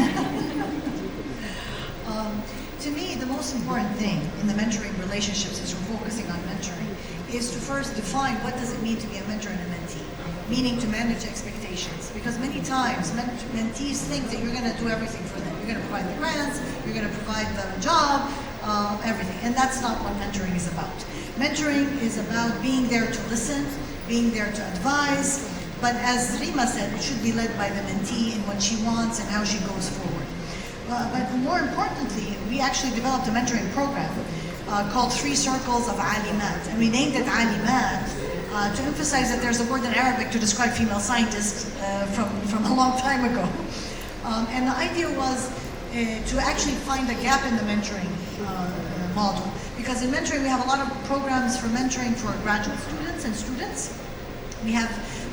To me, the most important thing in the mentoring relationships, as we're focusing on mentoring, is to first define what does it mean to be a mentor and a mentee, meaning to manage expectations. Because many times, mentees think that you're going to do everything for them. You're going to provide the grants, you're going to provide the job, everything. And that's not what mentoring is about. Mentoring is about being there to listen, being there to advise, but as Rima said, it should be led by the mentee in what she wants and how she goes forward. But more importantly, we actually developed a mentoring program called 3 Circles of Alimat. And we named it Alimat to emphasize that there's a word in Arabic to describe female scientists from a long time ago. And the idea was to actually find a gap in the mentoring model. Because in mentoring, we have a lot of programs for mentoring for graduate students and students.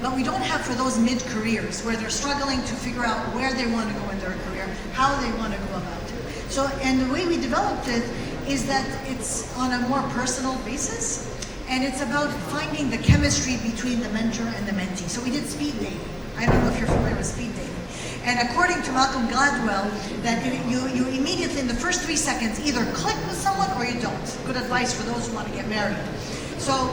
But we don't have for those mid-careers where they're struggling to figure out where they want to go in their career, how they want to go about it. So, and the way we developed it is that it's on a more personal basis, and it's about finding the chemistry between the mentor and the mentee. So we did speed dating. I don't know if you're familiar with speed dating. And according to Malcolm Gladwell, that you immediately in the first 3 seconds either click with someone or you don't. Good advice for those who want to get married. So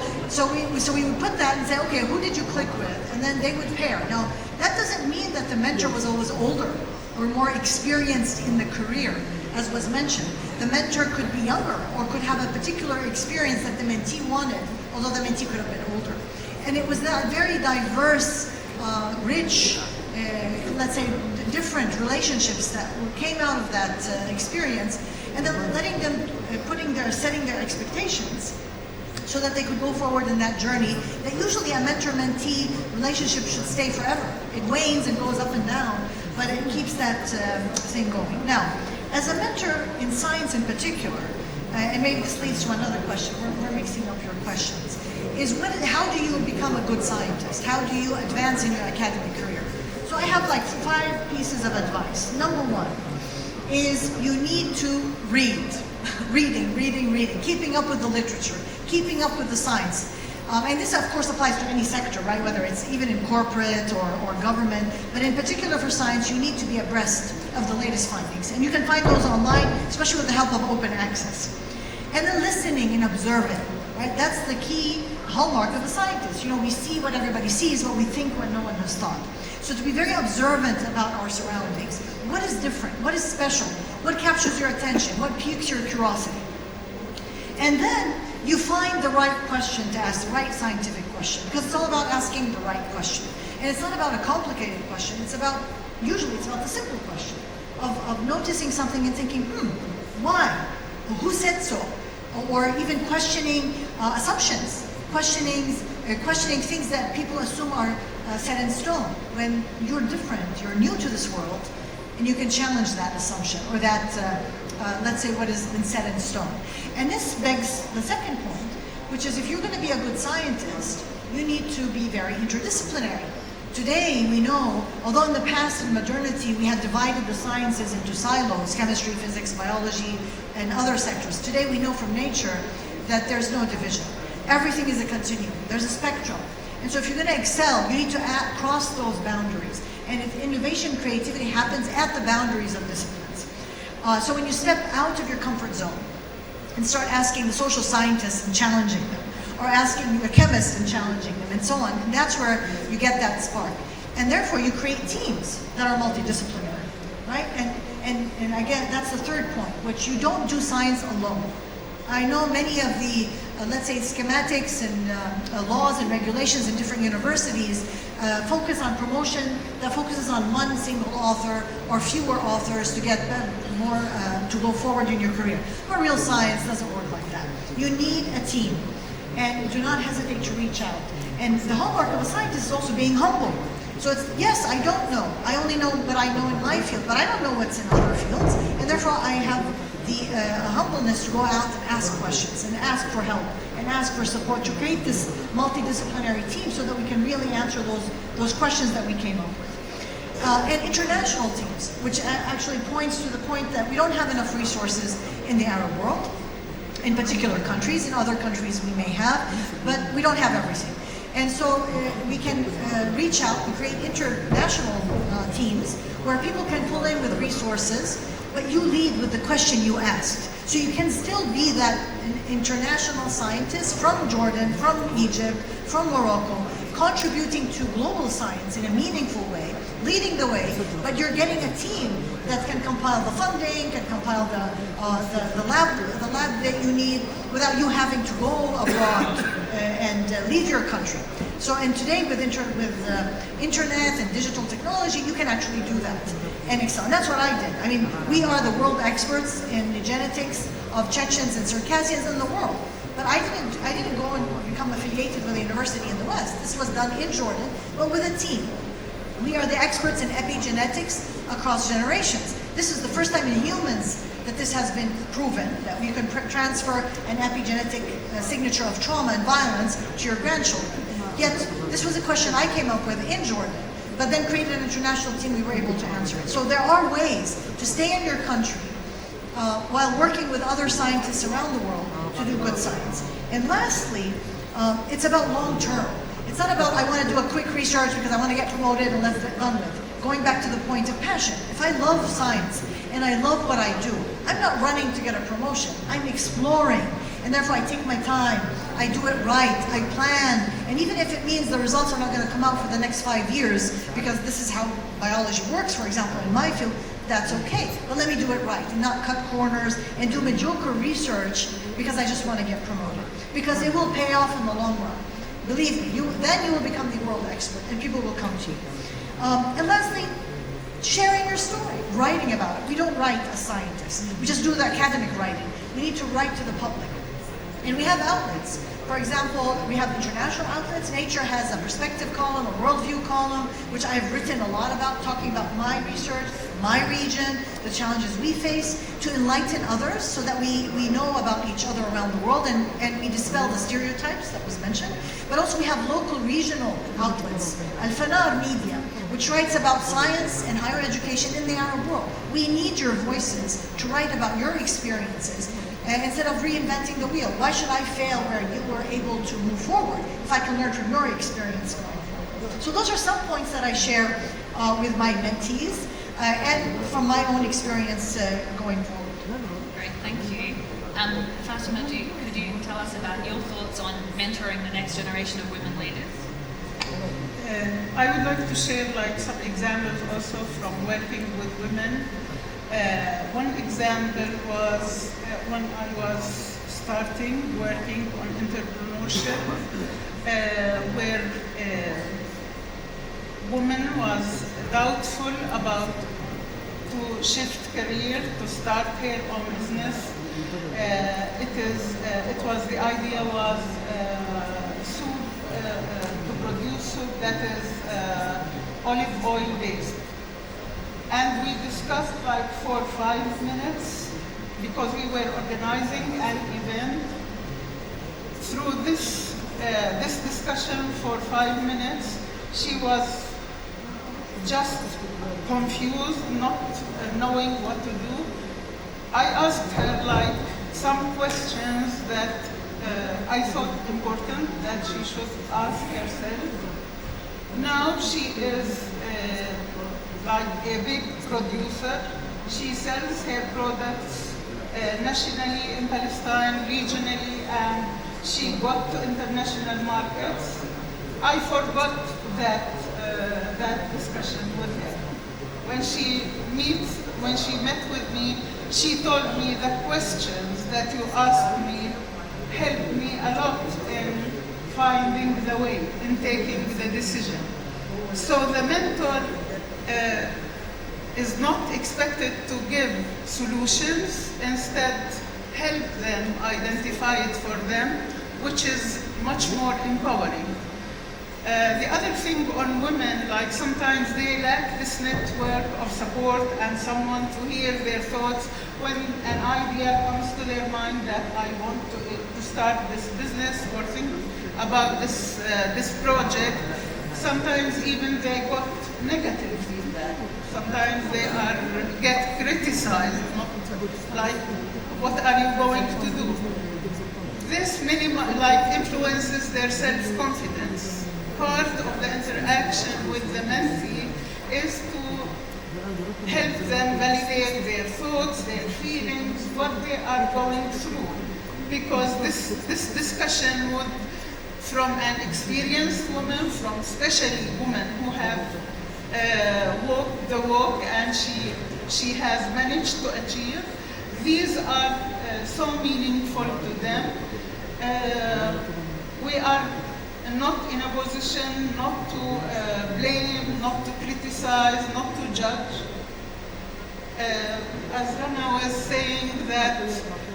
we would put that and say, okay, who did you click with? And then they would pair. Now, that doesn't mean that the mentor was always older or more experienced in the career, as was mentioned. The mentor could be younger or could have a particular experience that the mentee wanted, although the mentee could have been older. And it was that very diverse, rich, let's say, different relationships that came out of that experience, and then letting them, setting their expectations, so that they could go forward in that journey that usually a mentor-mentee relationship should stay forever. It wanes and goes up and down, but it keeps that thing going. Now, as a mentor in science in particular, and maybe this leads to another question, we're mixing up your questions, is how do you become a good scientist? How do you advance in your academic career? So I have like 5 pieces of advice. Number 1 is you need to read. Reading, keeping up with the literature, keeping up with the science. And this, of course, applies to any sector, right? Whether it's even in corporate or government. But in particular for science, you need to be abreast of the latest findings. And you can find those online, especially with the help of open access. And then listening and observing, right? That's the key hallmark of a scientist. You know, we see what everybody sees, but we think what no one has thought. So to be very observant about our surroundings. What is different? What is special? What captures your attention? What piques your curiosity? And then you find the right question to ask, the right scientific question, because it's all about asking the right question. And it's not about a complicated question, usually it's about the simple question of noticing something and thinking, why? Who said so? Or even questioning assumptions, questioning things that people assume are set in stone. When you're different, you're new to this world, and you can challenge that assumption or that, let's say, what has been set in stone. And this begs the second point, which is if you're going to be a good scientist, you need to be very interdisciplinary. Today, we know, although in the past, in modernity, we had divided the sciences into silos, chemistry, physics, biology, and other sectors. Today, we know from nature that there's no division. Everything is a continuum. There's a spectrum. And so if you're going to excel, you need to cross those boundaries. And if innovation, creativity happens at the boundaries of disciplines. So when you step out of your comfort zone and start asking the social scientists and challenging them, or asking the chemists and challenging them, and so on, and that's where you get that spark. And therefore, you create teams that are multidisciplinary, right? And again, that's the third point, which you don't do science alone. I know many of the, let's say, schematics and laws and regulations in different universities focus on promotion that focuses on one single author or fewer authors to get more, to go forward in your career. But real science doesn't work like that. You need a team, and do not hesitate to reach out. And the hallmark of a scientist is also being humble. So it's, yes, I don't know. I only know what I know in my field, but I don't know what's in other fields, and therefore I have the humbleness to go out and ask questions and ask for help and ask for support to create this multidisciplinary team so that we can really answer those questions that we came up with. And international teams, which actually points to the point that we don't have enough resources in the Arab world, in particular countries. In other countries we may have, but we don't have everything. And so we can reach out and create international teams where people can pull in with resources, but you lead with the question you asked. So you can still be that international scientist from Jordan, from Egypt, from Morocco, contributing to global science in a meaningful way, leading the way, but you're getting a team that can compile the funding, can compile the lab that you need without you having to go abroad and leave your country. So, and today with internet and digital technology, you can actually do that and excel. And that's what I did. I mean, we are the world experts in the genetics of Chechens and Circassians in the world. But I didn't go and become affiliated with a university in the West. This was done in Jordan, but with a team. We are the experts in epigenetics across generations. This is the first time in humans that this has been proven, that we can transfer an epigenetic signature of trauma and violence to your grandchildren. Yet, this was a question I came up with in Jordan, but then created an international team, we were able to answer it. So there are ways to stay in your country while working with other scientists around the world to do good science. And lastly, it's about long term. It's not about, I want to do a quick research because I want to get promoted and let's get done with. Going back to the point of passion. If I love science and I love what I do, I'm not running to get a promotion. I'm exploring. And therefore I take my time. I do it right. I plan. And even if it means the results are not going to come out for the next 5 years, because this is how biology works, for example, in my field, that's okay. But let me do it right and not cut corners and do mediocre research because I just want to get promoted. Because it will pay off in the long run. Believe me, then you will become the world expert and people will come to you. And lastly, sharing your story, writing about it. We don't write as scientists. We just do the academic writing. We need to write to the public. And we have outlets. For example, we have international outlets. Nature has a perspective column, a worldview column, which I've written a lot about, talking about my research, my region, the challenges we face, to enlighten others so that we know about each other around the world and we dispel the stereotypes that was mentioned. But also we have local regional outlets. Al-Fanar Media, which writes about science and higher education in the Arab world. We need your voices to write about your experiences. Instead of reinventing the wheel. Why should I fail where you were able to move forward if I can learn from your experience going forward? So those are some points that I share with my mentees and from my own experience going forward. Great, thank you. Fatima, could you tell us about your thoughts on mentoring the next generation of women leaders? I would like to share some examples also from working with women. One example was when I was starting working on entrepreneurship, where a woman was doubtful about to shift career, to start her own business. The idea was soup, to produce soup that is olive oil based. And we discussed for 5 minutes because we were organizing an event. Through this discussion for 5 minutes, she was just confused, not knowing what to do. I asked her some questions that I thought important that she should ask herself. Now she is a big producer. She sells her products nationally in Palestine, regionally, and she got to international markets. I forgot that discussion with her. When she met with me, she told me the questions that you asked me helped me a lot in finding the way, in taking the decision. So the mentor is not expected to give solutions, instead help them identify it for them, which is much more empowering. The other thing on women, like sometimes they lack this network of support and someone to hear their thoughts when an idea comes to their mind that I want to start this business or think about this project. Sometimes even they got negative feedback. Sometimes they get criticized, like, what are you going to do? This influences their self-confidence. Part of the interaction with the mentee is to help them validate their thoughts, their feelings, what they are going through. Because this discussion would, from an experienced woman, from especially women who have walked the walk and she has managed to achieve, these are so meaningful to them. We are not in a position not to blame, not to criticize, not to judge. As Rana was saying, that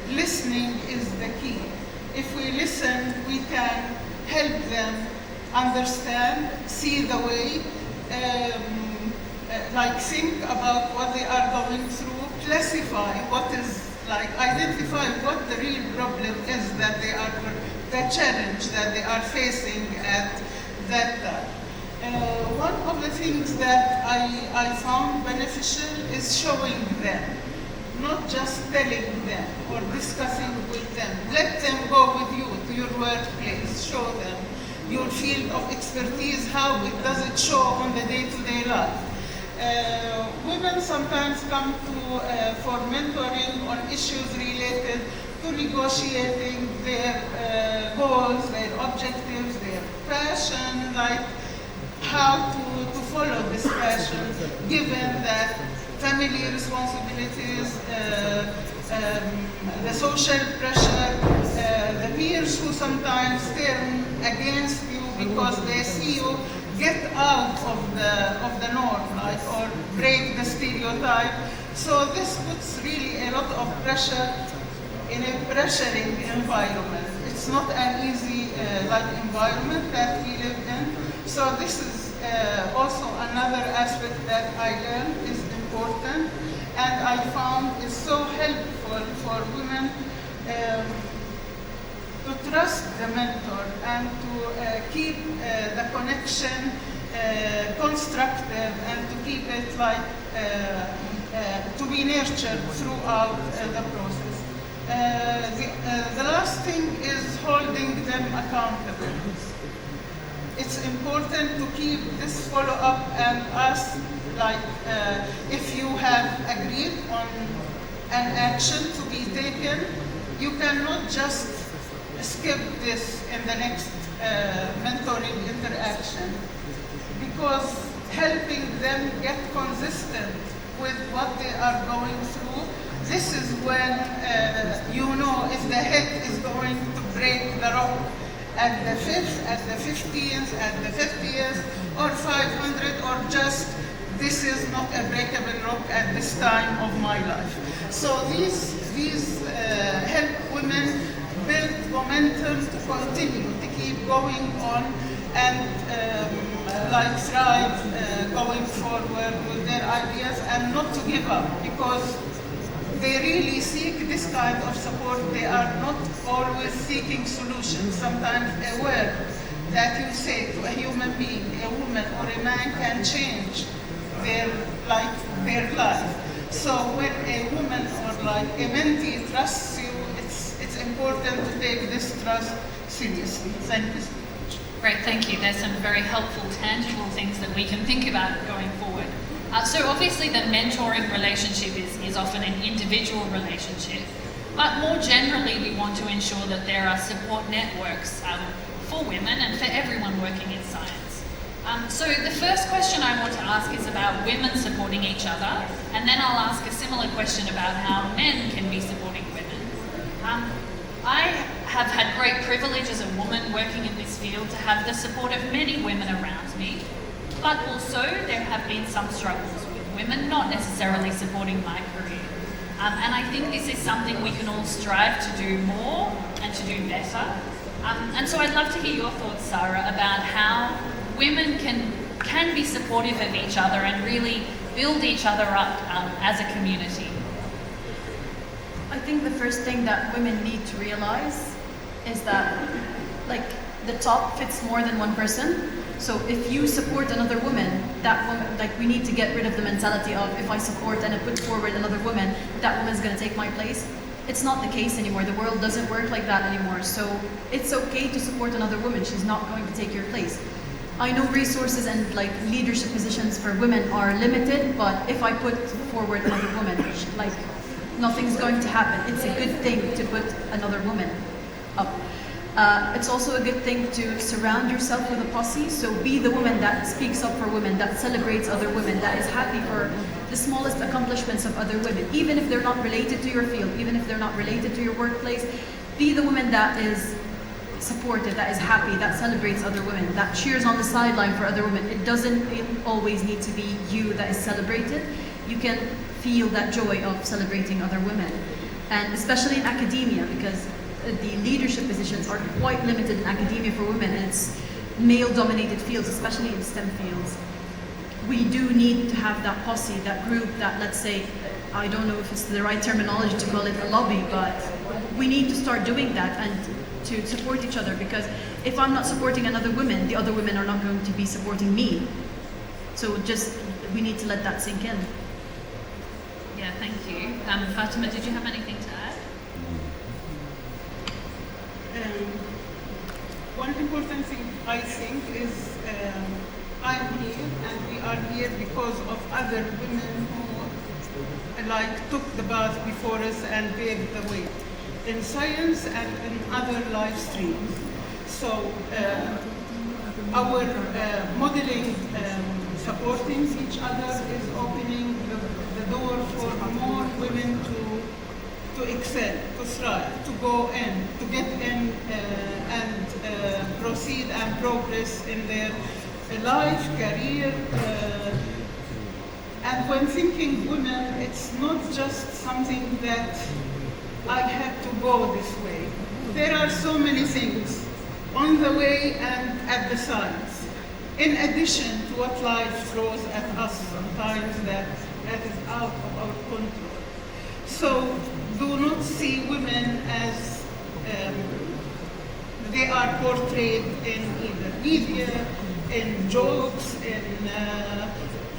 listening is the key. If we listen, we can help them understand, see the way, think about what they are going through, classify what is, identify what the real problem is that they are, the challenge that they are facing at that time. One of the things that I found beneficial is showing them, not just telling them or discussing with them. Let them go with you to your workplace, show them your field of expertise, how it does it show on the day-to-day life. Women sometimes come for mentoring on issues related to negotiating their goals, their objectives, their passion, like how to follow this passion, given that family responsibilities, the social pressure, the peers who sometimes turn against you because they see you get out of the norm, or break the stereotype. So this puts really a lot of pressure in a pressuring environment. It's not an easy environment that we live in. So this is also another aspect that I learned is important, and I found is so helpful for women to trust the mentor and to keep the connection constructive and to keep it to be nurtured throughout the process. The last thing is holding them accountable. It's important to keep this follow-up and ask, if you have agreed on an action to be taken, you cannot just skip this in the next mentoring interaction, because helping them get consistent with what they are going through, this is when you know if the head is going to break the rock at the 5th, at the 15th, at the 50th, or 500, or just this is not a breakable rock at this time of my life. So these help women build momentum to continue, to keep going on and thrive going forward with their ideas and not to give up, because they really seek this kind of support. They are not always seeking solutions. Sometimes a word that you say to a human being, a woman or a man, can change their life. So when a woman or a mentee trusts you, it's important to take this trust seriously. Thank you so much. Great, thank you. There's some very helpful, tangible things that we can think about going forward. So obviously the mentoring relationship is often an individual relationship, but more generally we want to ensure that there are support networks for women and for everyone working in science. So the first question I want to ask is about women supporting each other, and then I'll ask a similar question about how men can be supporting women. I have had great privilege as a woman working in this field to have the support of many women around me, but also there have been some struggles with women not necessarily supporting my career. And I think this is something we can all strive to do more and to do better. And so I'd love to hear your thoughts, Sara, about how women can be supportive of each other and really build each other up as a community? I think the first thing that women need to realize is that, like, the top fits more than one person. So if you support another woman, that woman, like, we need to get rid of the mentality of, if I support and I put forward another woman, that woman's gonna take my place. It's not the case anymore. The world doesn't work like that anymore. So it's okay to support another woman. She's not going to take your place. I know resources and like leadership positions for women are limited, but if I put forward another woman, like, nothing's going to happen. It's a good thing to put another woman up. It's also a good thing to surround yourself with a posse. So be the woman that speaks up for women, that celebrates other women, that is happy for the smallest accomplishments of other women, even if they're not related to your field, even if they're not related to your workplace. Be the woman that is supportive, that is happy, that celebrates other women, that cheers on the sideline for other women. It doesn't always need to be you that is celebrated. You can feel that joy of celebrating other women. And especially in academia, because the leadership positions are quite limited in academia for women, and it's male-dominated fields, especially in STEM fields. We do need to have that posse, that group, that, let's say, I don't know if it's the right terminology to call it a lobby, but we need to start doing that and to support each other, because if I'm not supporting another woman, the other women are not going to be supporting me. So just, we need to let that sink in. Yeah, thank you. Fatima, did you have anything to add? One important thing I think is I'm here and we are here because of other women who took the path before us and paved the way in science and in other life streams. So our modeling, supporting each other is opening the door for more women to excel, to thrive, to go in, to get in and proceed and progress in their life, career. And when thinking women, it's not just something that I had to go this way. There are so many things on the way and at the sides, in addition to what life throws at us sometimes that is out of our control. So do not see women as they are portrayed in either media, in jokes, in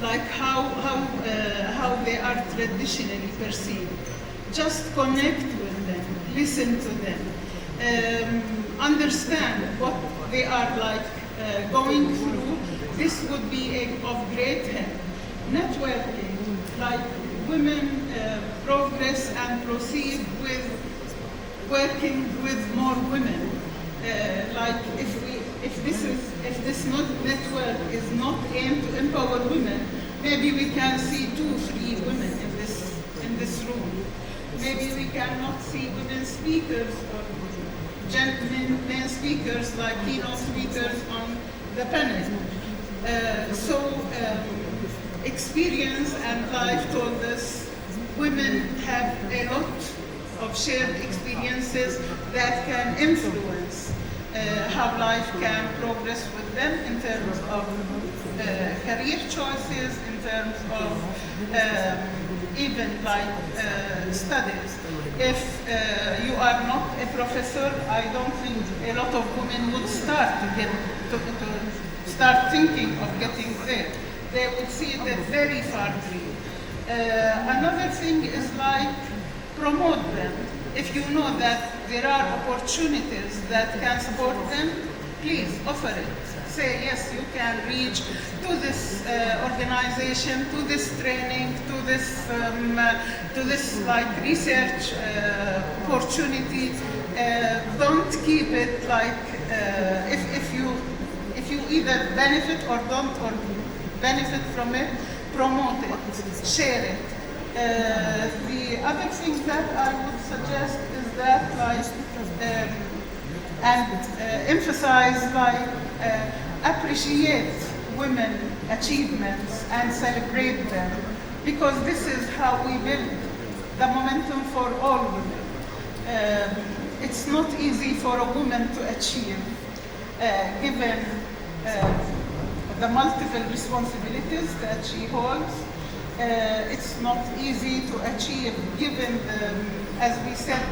like how they are traditionally perceived. Just connect with them, listen to them, understand what they are going through. This would be of great help. Networking, like women progress and proceed with working with more women. Like if this network is not aimed to empower women, maybe we can see 2-3 women in this room. Maybe we cannot see women speakers or men speakers, like keynote speakers on the panel. Experience and life told us women have a lot of shared experiences that can influence how life can progress with them in terms of career choices, in terms of even studies. If you are not a professor, I don't think a lot of women would start to start thinking of getting there. They would see it as very far dream. Another thing is promote them. If you know that there are opportunities that can support them, please offer it. Say, yes, you can reach to this organization, to this training, to this research opportunity. Don't keep it if you either benefit or don't or benefit from it, promote it, share it. The other thing that I would suggest is that emphasize appreciate women achievements and celebrate them, because this is how we build the momentum for all women. It's not easy for a woman to achieve given the multiple responsibilities that she holds. It's not easy to achieve given as we said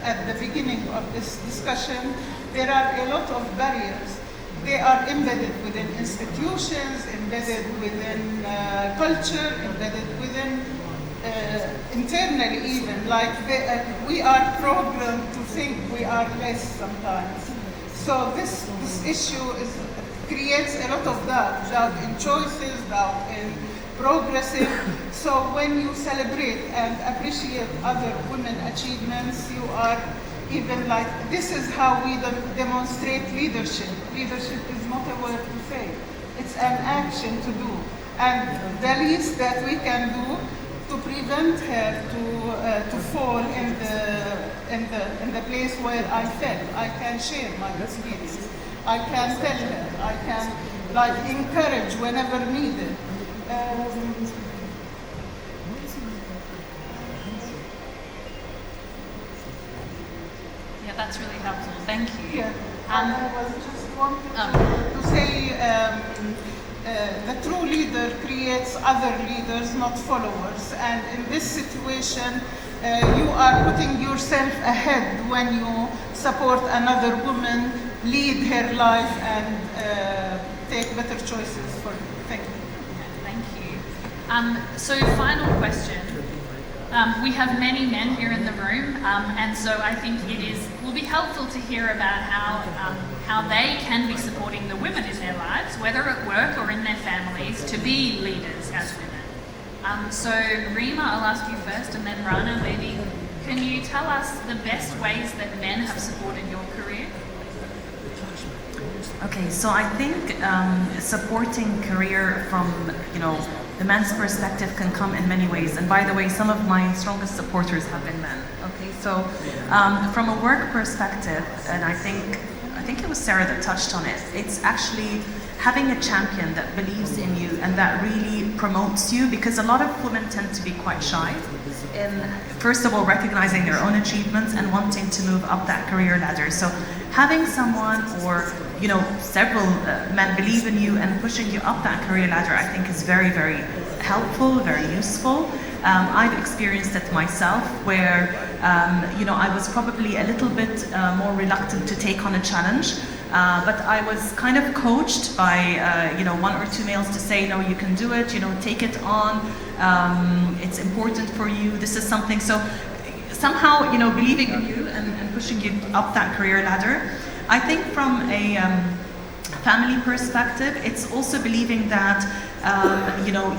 at the beginning of this discussion, there are a lot of barriers. They are embedded within institutions, embedded within culture, embedded within internally even, like we are programmed to think we are less sometimes. So this issue creates a lot of doubt in choices, doubt in progressive. So when you celebrate and appreciate other women achievements, you are even like, this is how we demonstrate leadership. Leadership is not a word to say, it's an action to do. And the least that we can do to prevent her to fall in the place where I fell. I can share my experience. I can tell her. I can like encourage whenever needed. Yeah, that's really helpful. Thank you. Yeah. And I was just wanted to say the true leader creates other leaders, not followers. And in this situation, you are putting yourself ahead when you support another woman, lead her life, and take better choices for her. Thank you. Thank you. So final question. We have many men here in the room, and so I think will be helpful to hear about how they can be supporting the women in their lives, whether at work or in their families, to be leaders as women. So Rima, I'll ask you first, and then Rana, maybe can you tell us the best ways that men have supported your career? Okay, so I think supporting career from, the men's perspective can come in many ways. And by the way, some of my strongest supporters have been men. Okay, so from a work perspective, and I think it was Sara that touched on it, it's actually having a champion that believes in you and that really promotes you, because a lot of women tend to be quite shy in, first of all, recognizing their own achievements and wanting to move up that career ladder. So having someone or several men believe in you and pushing you up that career ladder, I think is very, very helpful, very useful. I've experienced it myself where, I was probably a little bit more reluctant to take on a challenge, but I was kind of coached by, one or two males to say, no, you can do it, take it on, it's important for you, this is something. So somehow, believing in you and pushing you up that career ladder. I think from a family perspective, it's also believing that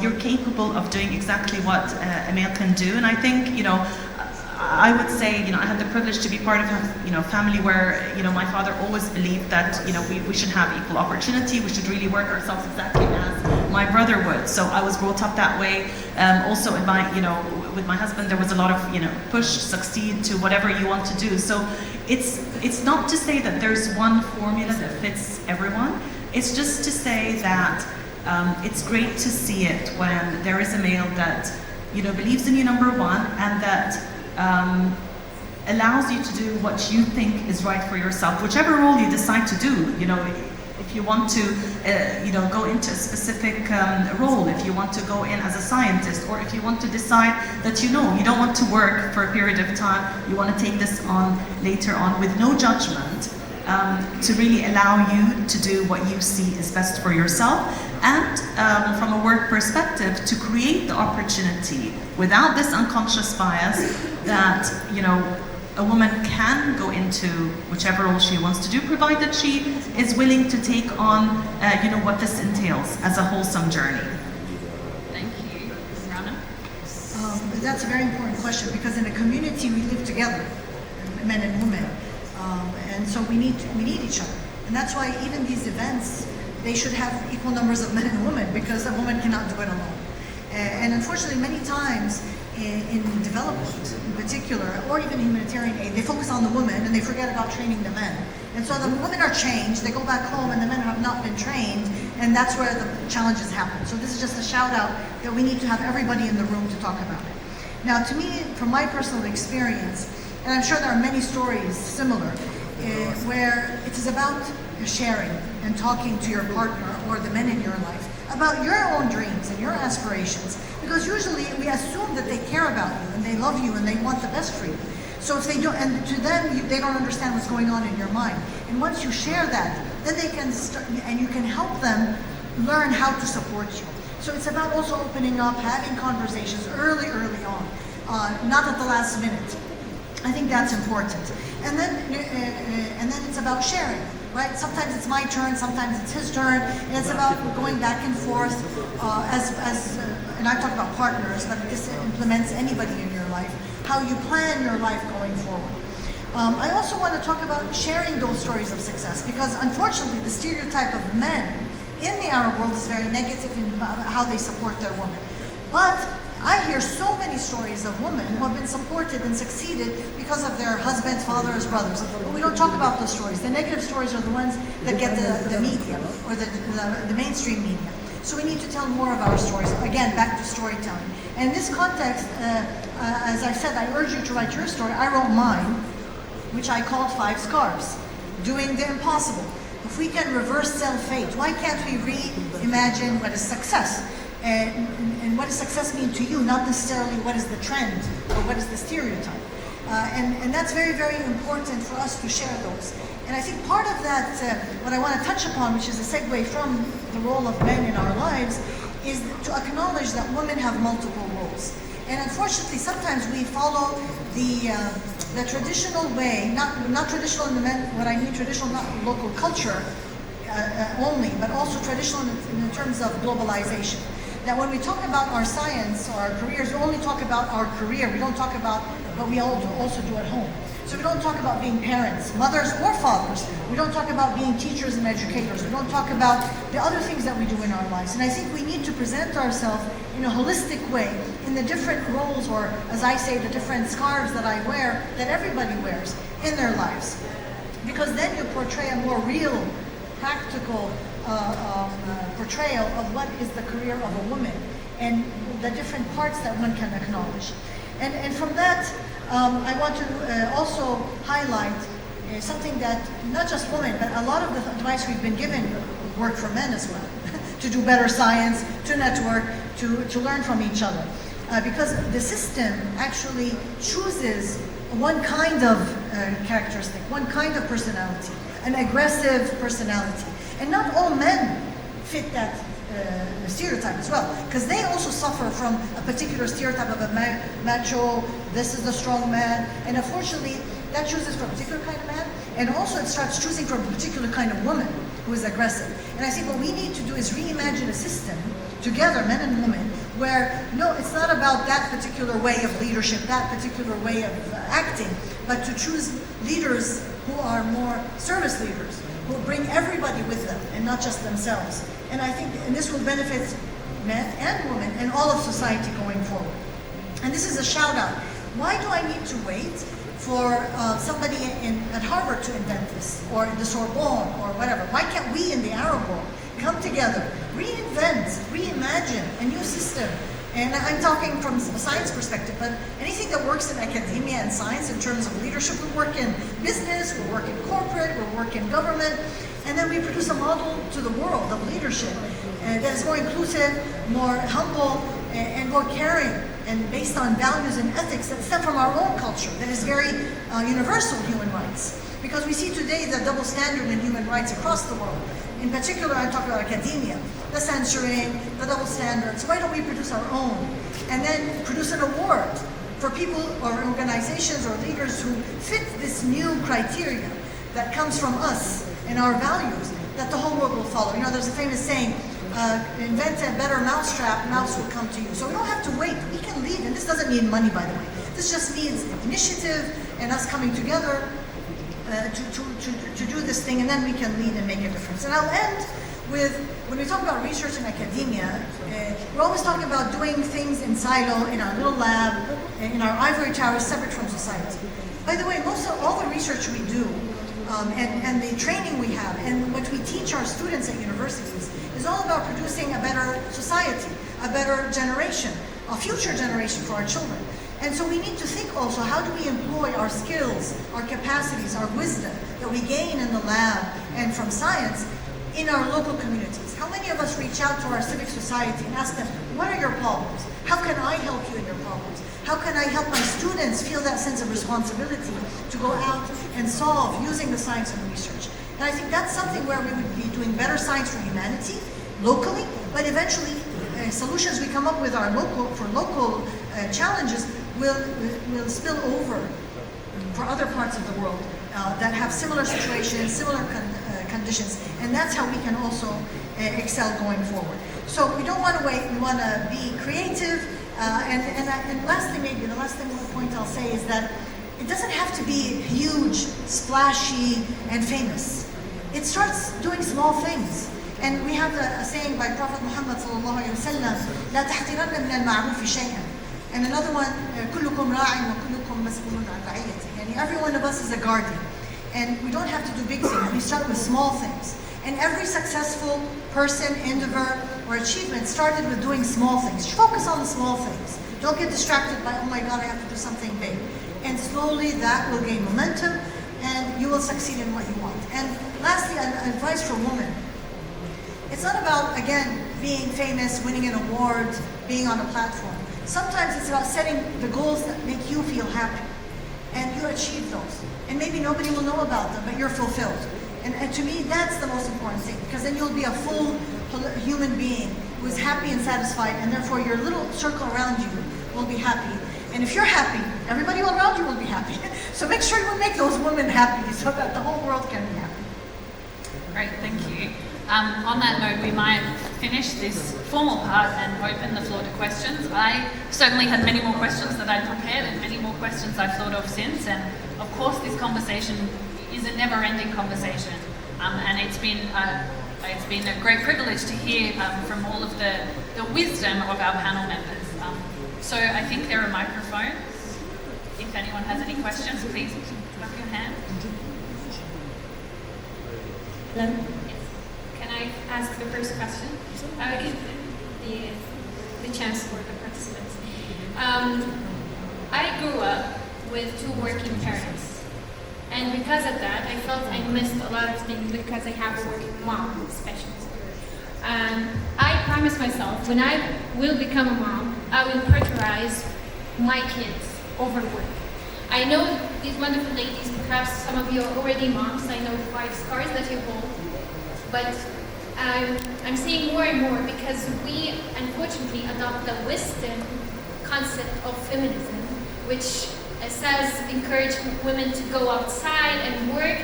you're capable of doing exactly what a male can do. And I think I would say I had the privilege to be part of a family where my father always believed that we should have equal opportunity. We should really work ourselves exactly as my brother would. So I was brought up that way. Also in my with my husband, there was a lot of push, succeed to whatever you want to do. So it's not to say that there's one formula that fits everyone. It's just to say that it's great to see it when there is a male that believes in you, number one, and that allows you to do what you think is right for yourself, whichever role you decide to do. If you want to go into a specific role, if you want to go in as a scientist, or if you want to decide that you don't want to work for a period of time, you want to take this on later on with no judgment, to really allow you to do what you see is best for yourself, and from a work perspective, to create the opportunity without this unconscious bias that a woman can go into whichever role she wants to do, provided she is willing to take on what this entails as a wholesome journey. Thank you. Rana? That's a very important question, because in a community we live together, men and women, and so we need each other. And that's why even these events, they should have equal numbers of men and women, because a woman cannot do it alone. And unfortunately, many times in development in particular, or even humanitarian aid, they focus on the women and they forget about training the men. And so the women are changed, they go back home and the men have not been trained, and that's where the challenges happen. So this is just a shout out that we need to have everybody in the room to talk about it. Now to me, from my personal experience, and I'm sure there are many stories similar, where it is about sharing. and talking to your partner or the men in your life about your own dreams and your aspirations, because usually we assume that they care about you and they love you and they want the best for you. So if they don't, and to them, they don't understand what's going on in your mind. And once you share that, then they can start, and you can help them learn how to support you. So it's about also opening up, having conversations early on, not at the last minute. I think that's important. And then it's about sharing, right? Sometimes it's my turn, sometimes it's his turn, and it's about going back and forth. And I talk about partners, but this implements anybody in your life. How you plan your life going forward. I also want to talk about sharing those stories of success, because unfortunately the stereotype of men in the Arab world is very negative in how they support their women. But I hear so many stories of women who have been supported and succeeded because of their husbands, fathers, brothers. But we don't talk about those stories. The negative stories are the ones that get the media or the mainstream media. So we need to tell more of our stories. Again, back to storytelling. And in this context, as I said, I urge you to write your story. I wrote mine, which I called 5 Scarves, doing the impossible. If we can reverse self-fate, why can't we reimagine what is success? And what does success mean to you, not necessarily what is the trend or what is the stereotype. And that's very, very important for us to share those. And I think part of that, what I want to touch upon, which is a segue from the role of men in our lives, is to acknowledge that women have multiple roles. And unfortunately, sometimes we follow the traditional way, not traditional in the men, what I mean traditional, not local culture only, but also traditional in terms of globalization. That when we talk about our science or our careers, we only talk about our career. We don't talk about what we also do at home. So we don't talk about being parents, mothers or fathers. We don't talk about being teachers and educators. We don't talk about the other things that we do in our lives. And I think we need to present ourselves in a holistic way in the different roles, or as I say, the different scarves that I wear, that everybody wears in their lives. Because then you portray a more real, practical portrayal of what is the career of a woman and the different parts that one can acknowledge. And from that, I want to also highlight something that not just women, but a lot of the advice we've been given work for men as well, to do better science, to network, to learn from each other. Because the system actually chooses one kind of characteristic, one kind of personality, an aggressive personality. And not all men fit that stereotype as well, because they also suffer from a particular stereotype of a macho, this is the strong man, and unfortunately that chooses for a particular kind of man, and also it starts choosing for a particular kind of woman who is aggressive. And I think what we need to do is reimagine a system together, men and women, where no, it's not about that particular way of leadership, that particular way of acting, but to choose leaders who are more service leaders, who bring everybody with them and not just themselves. And I think this will benefit men and women and all of society going forward. And this is a shout out. Why do I need to wait for somebody at Harvard to invent this, or the Sorbonne, or whatever? Why can't we in the Arab world come together, reinvent, reimagine a new system? And I'm talking from a science perspective, but anything that works in academia and science in terms of leadership, we work in business, we work in corporate, we work in government, and then we produce a model to the world of leadership that is more inclusive, more humble, and more caring, and based on values and ethics that stem from our own culture, that is very universal human rights. Because we see today the double standard in human rights across the world. In particular, I'm talking about academia, the censoring, the double standards. Why don't we produce our own? And then produce an award for people or organizations or leaders who fit this new criteria that comes from us and our values, that the whole world will follow. You know, there's a famous saying, invent a better mousetrap, mouse will come to you. So we don't have to wait, we can lead, and this doesn't need money, by the way. This just needs initiative and us coming together to do this thing, and then we can lead and make a difference. And I'll end with, when we talk about research in academia, we're always talking about doing things in silo, in our little lab, in our ivory tower, separate from society. By the way, most of all the research we do, and the training we have, and what we teach our students at universities, is all about producing a better society, a better generation, a future generation for our children. And so we need to think also, how do we employ our skills, our capacities, our wisdom that we gain in the lab and from science in our local communities? How many of us reach out to our civic society and ask them, what are your problems? How can I help you in your problems? How can I help my students feel that sense of responsibility to go out and solve using the science and research? And I think that's something where we would be doing better science for humanity locally, but eventually solutions we come up with are local challenges will spill over for other parts of the world that have similar situations, similar conditions, and that's how we can also excel going forward. So we don't want to wait, we want to be creative, and lastly, maybe the last point I'll say is that it doesn't have to be huge, splashy, and famous. It starts doing small things. And we have a saying by Prophet Muhammad sallallahu alayhi wa sallam, لا تحقرن من المعروف شيئا. And another one, كلكم راع وكلكم مسؤول عن رعيته. And every one of us is a guardian. And we don't have to do big things, we start with small things. And every successful person, endeavor, or achievement started with doing small things. Focus on the small things. Don't get distracted by, oh my God, I have to do something big. And slowly that will gain momentum and you will succeed in what you want. And lastly, an advice for women. It's not about, again, being famous, winning an award, being on a platform. Sometimes it's about setting the goals that make you feel happy. And you achieve those. And maybe nobody will know about them, but you're fulfilled. And to me, that's the most important thing, because then you'll be a full human being who is happy and satisfied, and therefore your little circle around you will be happy. And if you're happy, everybody around you will be happy. So make sure you make those women happy so that the whole world can be happy. Great, thank you. On that note, we might finish this formal part and open the floor to questions. I certainly had many more questions that I'd prepared and many more questions I've thought of since. And of course, this conversation is a never-ending conversation. And it's been a great privilege to hear from all of the wisdom of our panel members. So I think there are microphones. If anyone has any questions, please put up your hand. Hello. Can I ask the first question? I will give the chance for the participants. I grew up with two working parents. And because of that, I felt I missed a lot of things because I have a working mom, especially. I promised myself when I will become a mom, I will prioritize my kids over work. I know these wonderful ladies, perhaps some of you are already moms, I know the 5 scars that you hold, but I'm seeing more and more because we unfortunately adopt the Western concept of feminism, which says encourage women to go outside and work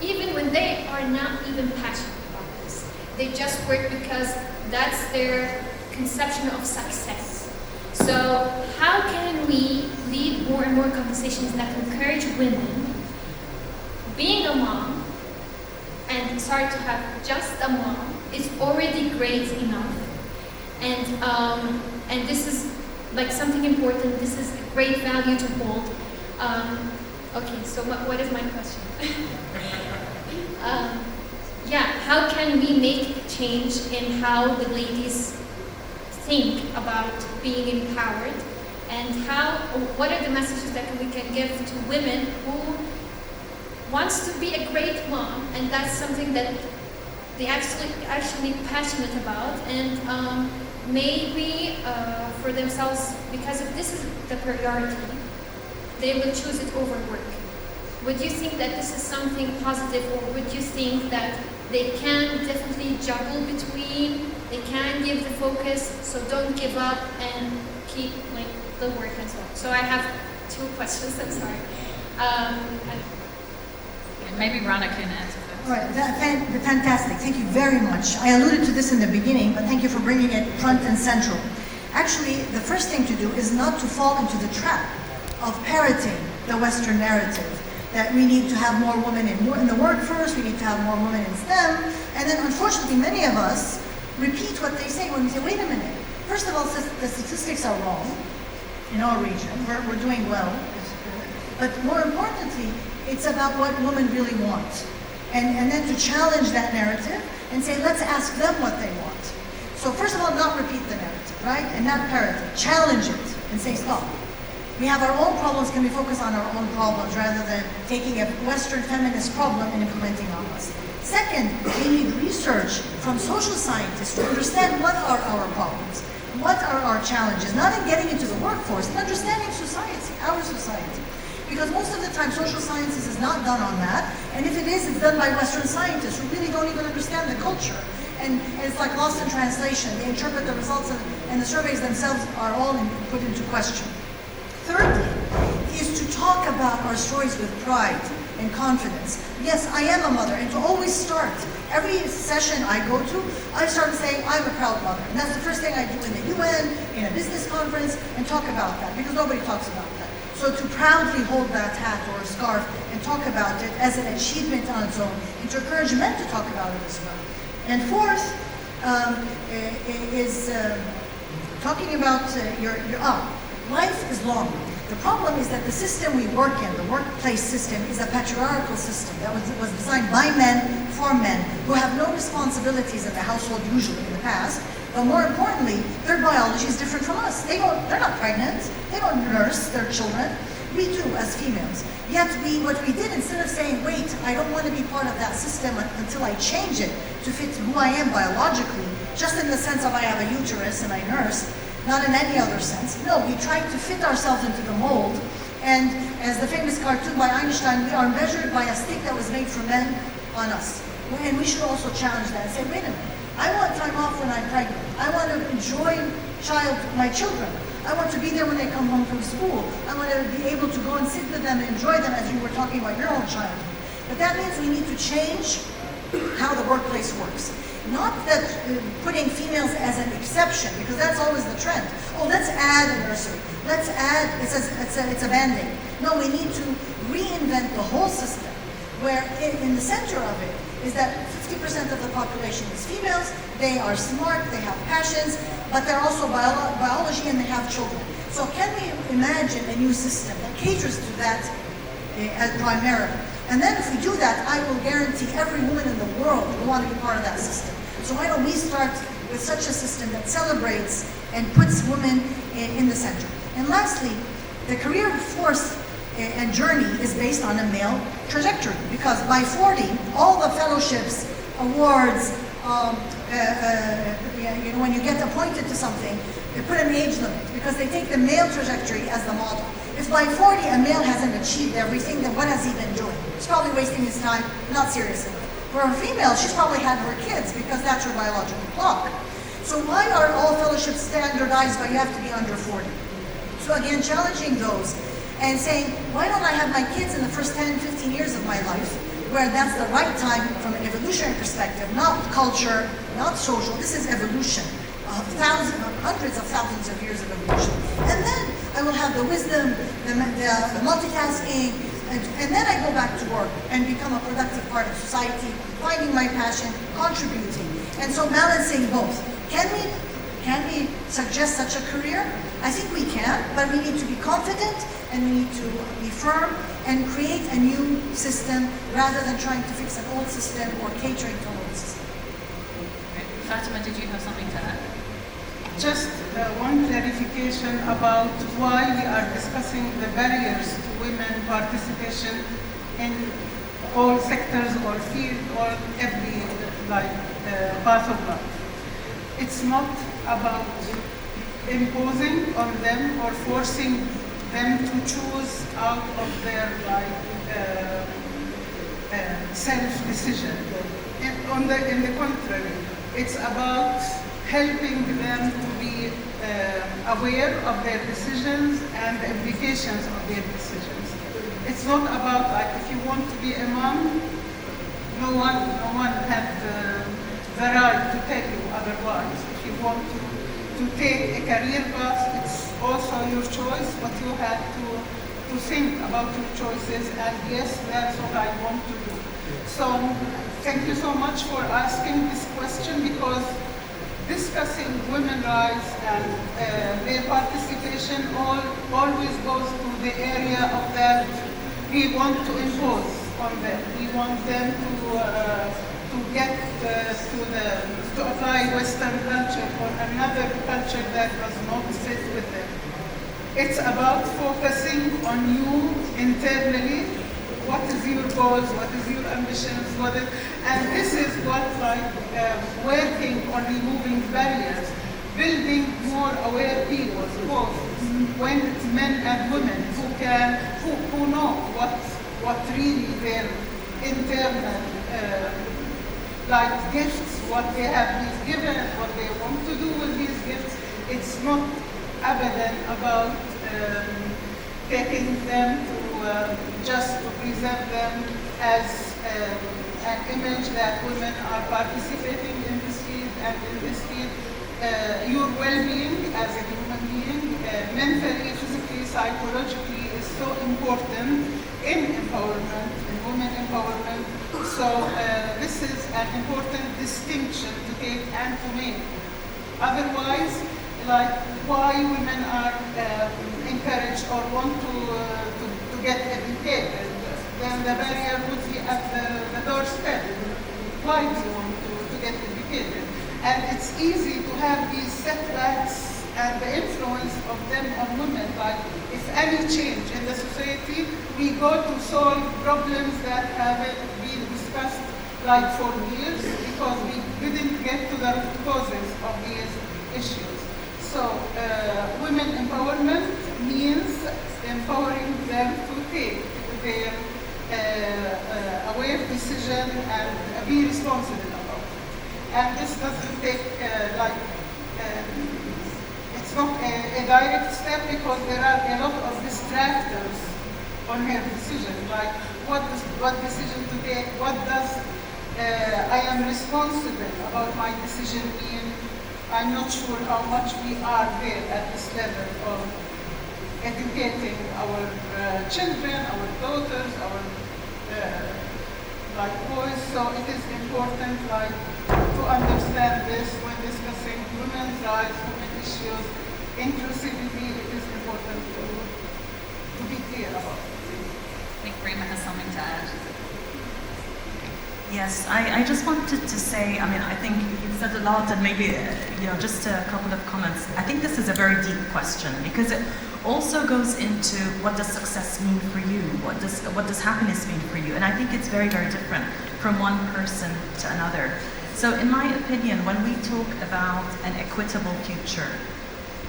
even when they are not even passionate about this. They just work because that's their conception of success. So how can we lead more and more conversations that encourage women being a mom and start to have just a mom is already great enough, and this is like something important. This is a great value to hold. Okay, so what is my question? How can we make change in how the ladies think about being empowered, and what are the messages that we can give to women who wants to be a great mom, and that's something that they actually passionate about, and maybe for themselves, because if this is the priority, they will choose it over work. Would you think that this is something positive, or would you think that they can definitely juggle between, they can give the focus, so don't give up and keep like the work and so on? So I have 2 questions, I'm sorry. Maybe Rana can answer this. All right, fantastic. Thank you very much. I alluded to this in the beginning, but thank you for bringing it front and central. Actually, the first thing to do is not to fall into the trap of parroting the Western narrative, that we need to have more women in the workforce, we need to have more women in STEM, and then unfortunately many of us repeat what they say when we say, wait a minute, first of all, the statistics are wrong in our region, we're doing well, but more importantly, it's about what women really want. And then to challenge that narrative and say, let's ask them what they want. So first of all, not repeat the narrative, right? And not parrot it, challenge it and say, stop. We have our own problems, can we focus on our own problems rather than taking a Western feminist problem and implementing on us? Second, we need research from social scientists to understand what are our problems, what are our challenges, not in getting into the workforce, in understanding society, our society. Because most of the time social sciences is not done on that, and if it is, it's done by Western scientists who really don't even understand the culture. And it's like lost in translation. They interpret the results and the surveys themselves are all put into question. Thirdly, is to talk about our stories with pride and confidence. Yes, I am a mother, and to always start. Every session I go to, I start saying, I'm a proud mother. And that's the first thing I do in the UN, in a business conference, and talk about that, because nobody talks about that. So to proudly hold that hat or a scarf and talk about it as an achievement on its own, and to encourage men to talk about it as well. And fourth is talking about life is long. The problem is that the system we work in, the workplace system, is a patriarchal system that was designed by men for men who have no responsibilities in the household usually in the past. But more importantly, their biology is different from us. They're not pregnant. They don't nurse their children. We do as females. Yet what we did, instead of saying, wait, I don't want to be part of that system until I change it to fit who I am biologically, just in the sense of I have a uterus and I nurse, not in any other sense. No, we tried to fit ourselves into the mold. And as the famous cartoon by Einstein, we are measured by a stick that was made for men on us. And we should also challenge that and say, wait a minute, I want time off when I'm pregnant. I want to enjoy my children. I want to be there when they come home from school. I want to be able to go and sit with them and enjoy them as you were talking about your own childhood. But that means we need to change how the workplace works. Not that putting females as an exception, because that's always the trend. Oh, let's add a nursery. Let's add, it's a band-aid. No, we need to reinvent the whole system, where in the center of it is that 50% of the population is females. They are smart, they have passions, but they're also biology and they have children. So can we imagine a new system that caters to that primarily? And then if we do that, I will guarantee every woman in the world will want to be part of that system. So why don't we start with such a system that celebrates and puts women in the center? And lastly, the career force and journey is based on a male trajectory, because by 40, all the fellowships, awards, when you get appointed to something, they put an age limit because they take the male trajectory as the model. If by 40 a male hasn't achieved everything, then what has he been doing? He's probably wasting his time, not serious enough. For a female, she's probably had her kids because that's her biological clock. So why are all fellowships standardized, but you have to be under 40? So again, challenging those and saying, why don't I have my kids in the first 10, 15 years of my life, where that's the right time from an evolutionary perspective, not culture, not social. This is evolution, hundreds of thousands of years of evolution. And then I will have the wisdom, the multitasking, and then I go back to work and become a productive part of society, finding my passion, contributing. And so balancing both. Can we suggest such a career? I think we can, but we need to be confident and we need to be firm and create a new system rather than trying to fix an old system or catering to an old system. Fatima, did you have something to add? Just one clarification about why we are discussing the barriers to women participation in all sectors or field or every path of life. It's not about imposing on them or forcing them to choose out of their self-decision. In the contrary, it's about helping them to be aware of their decisions and the implications of their decisions. It's not about if you want to be a mom, no one had the right to tell you otherwise. If you want to take a career path, it's also your choice, but you have to think about your choices, and yes, that's what I want to do. So thank you so much for asking this question, because discussing women's rights and their participation always goes to the area of that we want to impose on them. We want them to get to apply Western culture or another culture that does not fit with them. It's about focusing on you internally. What is your goals? What is your ambitions? And this is what working on removing barriers, building more aware people, both men and women, who know what really their internal gifts, what they have been given, what they want to do with these gifts. It's not abadan about taking them to just to present them as an image that women are participating in this field and in this field. Your well-being as a human being, mentally, physically, psychologically, is so important in empowerment, in women empowerment. So this is an important distinction to take and to make. Otherwise, why women are encouraged or want to get educated, then the barrier would be at the doorstep. Why do you want to get educated? And it's easy to have these setbacks and the influence of them on women. If any change in the society, we go to solve problems that haven't been discussed for years because we didn't get to the root causes of these issues. So women empowerment means empowering them to take their aware decision and be responsible about it. And this doesn't take it's not a direct step because there are a lot of distractors on her decision, like what decision to take, what does I am responsible about my decision mean. I'm not sure how much we are there at this level of educating our children, our daughters, our boys. So it is important to understand this when discussing women's rights, women issues, inclusivity. It is important to be clear about it. I think Rima has something to add. Yes, I just wanted to say, I think you've said a lot and maybe, just a couple of comments. I think this is a very deep question because it also goes into what does success mean for you? What does happiness mean for you? And I think it's very, very different from one person to another. So in my opinion, when we talk about an equitable future,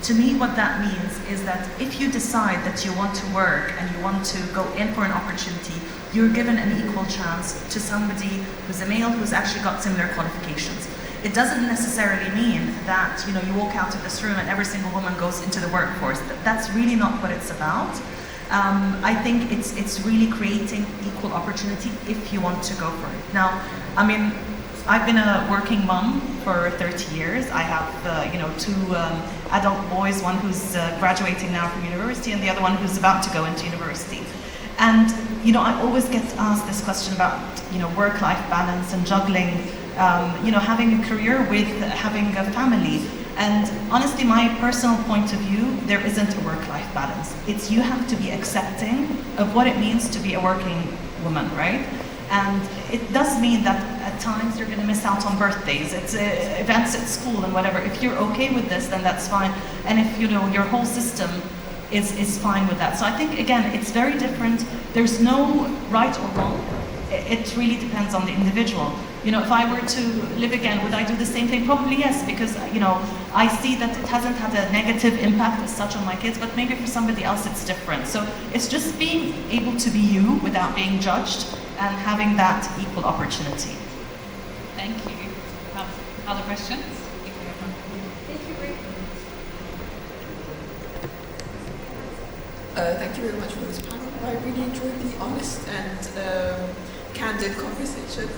to me what that means is that if you decide that you want to work and you want to go in for an opportunity, you're given an equal chance to somebody who's a male who's actually got similar qualifications. It doesn't necessarily mean that you walk out of this room and every single woman goes into the workforce. That's really not what it's about. I think it's really creating equal opportunity if you want to go for it. Now, I've been a working mom for 30 years. I have, two adult boys, one who's graduating now from university and the other one who's about to go into university. And, I always get asked this question about, work-life balance and juggling, having a career with having a family. And honestly, my personal point of view, there isn't a work-life balance. It's you have to be accepting of what it means to be a working woman, right? And it does mean that at times you're going to miss out on birthdays, it's events at school and whatever. If you're okay with this, then that's fine. And if your whole system is fine with that. So I think, again, it's very different. There's no right or wrong. It really depends on the individual. If I were to live again, would I do the same thing? Probably yes, because, I see that it hasn't had a negative impact as such on my kids, but maybe for somebody else it's different. So it's just being able to be you without being judged and having that equal opportunity. Thank you. Other questions? Thank you very much for this panel. I really enjoyed the honest and candid conversation.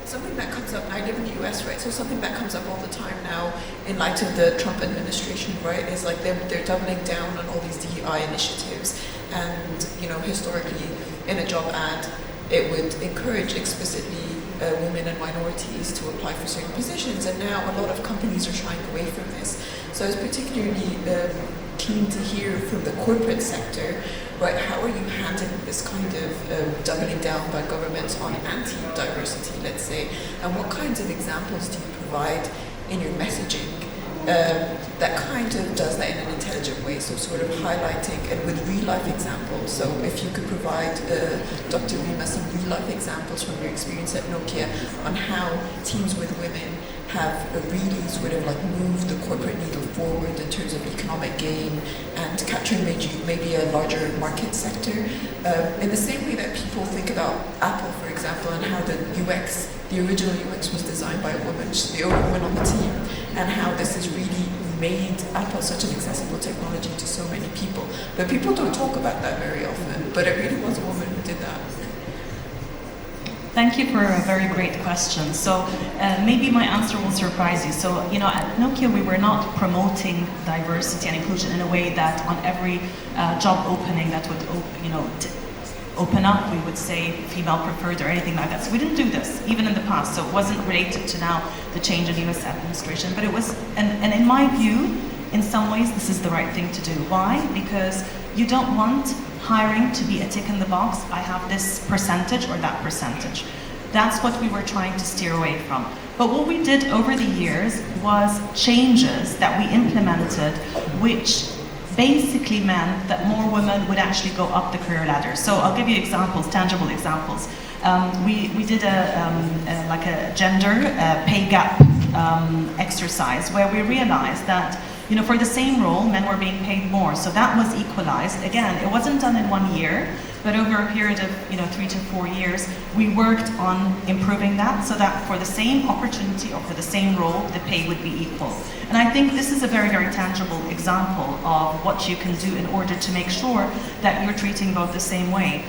Something that comes up, I live in the US, right? So something that comes up all the time now in light of the Trump administration, right, is they're doubling down on all these DEI initiatives. And, historically, in a job ad, it would encourage explicitly women and minorities to apply for certain positions. And now a lot of companies are shying away from this. So I was particularly keen to hear from the corporate sector, right, how are you handling this kind of doubling down by governments on anti-diversity, let's say, and what kinds of examples do you provide in your messaging that kind of does that in an intelligent way, so sort of highlighting and with real-life examples. So if you could provide Dr. Rima some real-life examples from your experience at Nokia on how teams with women have really sort of like moved the corporate needle forward in terms of economic gain and capturing maybe a larger market sector. In the same way that people think about Apple, for example, and how the UX, the original UX was designed by a woman, she's the only woman on the team, and how this has really made Apple such an accessible technology to so many people. But people don't talk about that very often, but it really was a woman who did that. Thank you for a very great question. So maybe my answer will surprise you. So, you know, at Nokia, we were not promoting diversity and inclusion in a way that on every job opening that would, open up, we would say female preferred or anything like that. So we didn't do this, even in the past. So it wasn't related to now the change in US administration, but it was, and in my view, in some ways, this is the right thing to do. Why? Because you don't want hiring to be a tick in the box. I have this percentage or that percentage. That's what we were trying to steer away from. But what we did over the years was changes that we implemented, which basically meant that more women would actually go up the career ladder. So I'll give you examples, tangible examples. We did a gender pay gap exercise where we realized that, you know, for the same role, men were being paid more. So that was equalized. Again, it wasn't done in 1 year, but over a period of 3 to 4 years, we worked on improving that so that for the same opportunity or for the same role, the pay would be equal. And I think this is a very, very tangible example of what you can do in order to make sure that you're treating both the same way.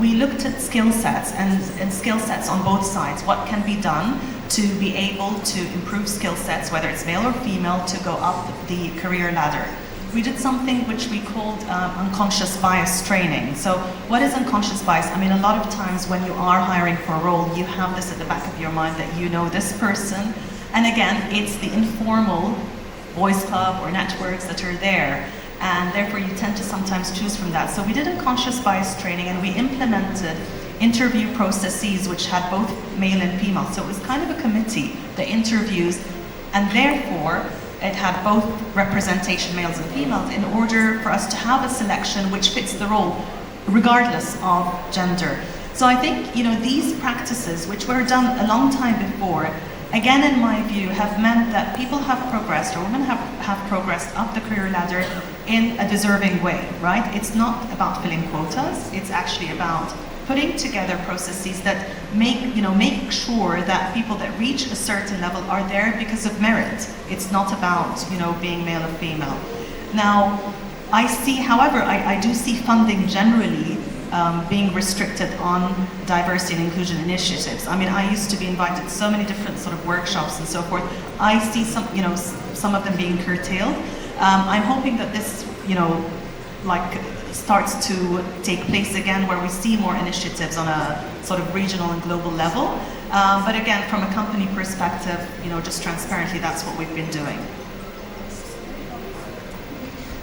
We looked at skill sets and skill sets on both sides. What can be done to be able to improve skill sets, whether it's male or female, to go up the career ladder. We did something which we called unconscious bias training. So what is unconscious bias? I mean, a lot of times when you are hiring for a role, you have this at the back of your mind that you know this person. And again, it's the informal boys club or networks that are there. And therefore you tend to sometimes choose from that. So we did unconscious bias training and we implemented interview processes which had both male and female. So it was kind of a committee, the interviews, and therefore it had both representation, males and females, in order for us to have a selection which fits the role, regardless of gender. So I think, these practices, which were done a long time before, again, in my view, have meant that people have progressed, or women have progressed up the career ladder in a deserving way, right? It's not about filling quotas, it's actually about putting together processes that make sure that people that reach a certain level are there because of merit. It's not about, being male or female. Now, I see, however, I do see funding generally being restricted on diversity and inclusion initiatives. I mean, I used to be invited to so many different sort of workshops and so forth. I see some of them being curtailed. I'm hoping that this, starts to take place again, where we see more initiatives on a sort of regional and global level. But again, from a company perspective, just transparently, that's what we've been doing.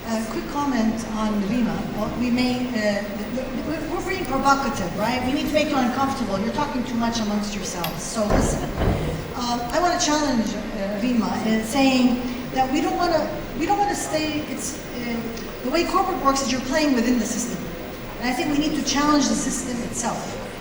A quick comment on Rima. Well, we're being provocative, right? We need to make you uncomfortable. You're talking too much amongst yourselves. So listen, I want to challenge Rima in saying that we don't want to stay. The way corporate works is you're playing within the system, and I think we need to challenge the system itself,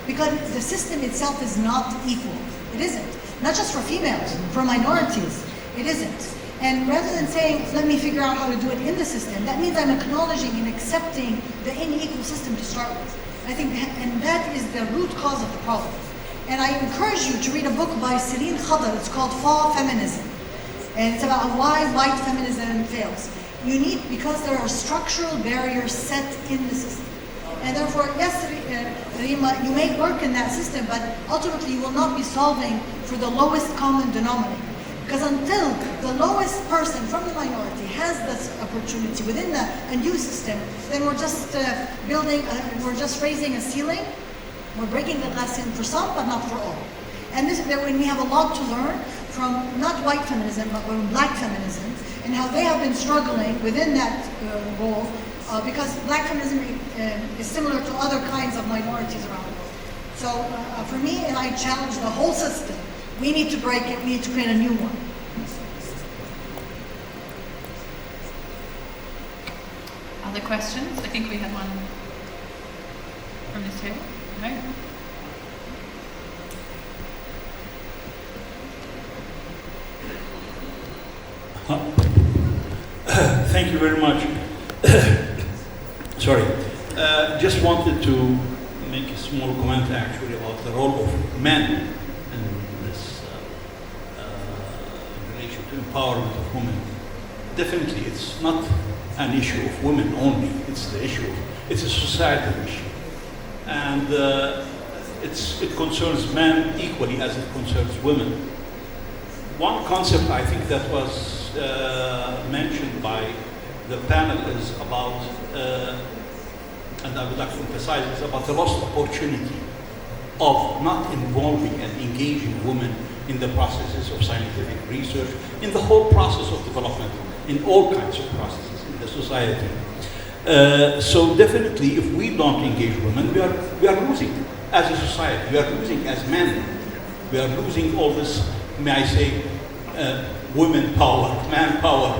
because the system itself is not equal. It isn't. Not just for females, for minorities, it isn't. And rather than saying, let me figure out how to do it in the system, that means I'm acknowledging and accepting the unequal system to start with. I think that is the root cause of the problem. And I encourage you to read a book by Sireen Khadr. It's called Fall Feminism. And it's about why white feminism fails. Because there are structural barriers set in the system. And therefore, yes, Rima, you may work in that system, but ultimately you will not be solving for the lowest common denominator. Because until the lowest person from the minority has this opportunity within a new system, then we're just we're just raising a ceiling. We're breaking the glass ceiling for some, but not for all. And when we have a lot to learn from not white feminism, but from black feminism, and how they have been struggling within that role, because black feminism is similar to other kinds of minorities around the world. So for me, and I challenge the whole system, we need to break it, we need to create a new one. Other questions? I think we had one from this table. No? Thank you very much. Sorry. Just wanted to make a small comment actually about the role of men in this in relation to empowerment of women. Definitely it's not an issue of women only, it's the issue of, it's a societal issue. And it concerns men equally as it concerns women. One concept I think that was mentioned by the panel is about, and I would like to emphasize, is about the lost opportunity of not involving and engaging women in the processes of scientific research, in the whole process of development, in all kinds of processes in the society. So definitely, if we don't engage women, we are losing as a society. We are losing as men. We are losing all this, may I say, women power, man power,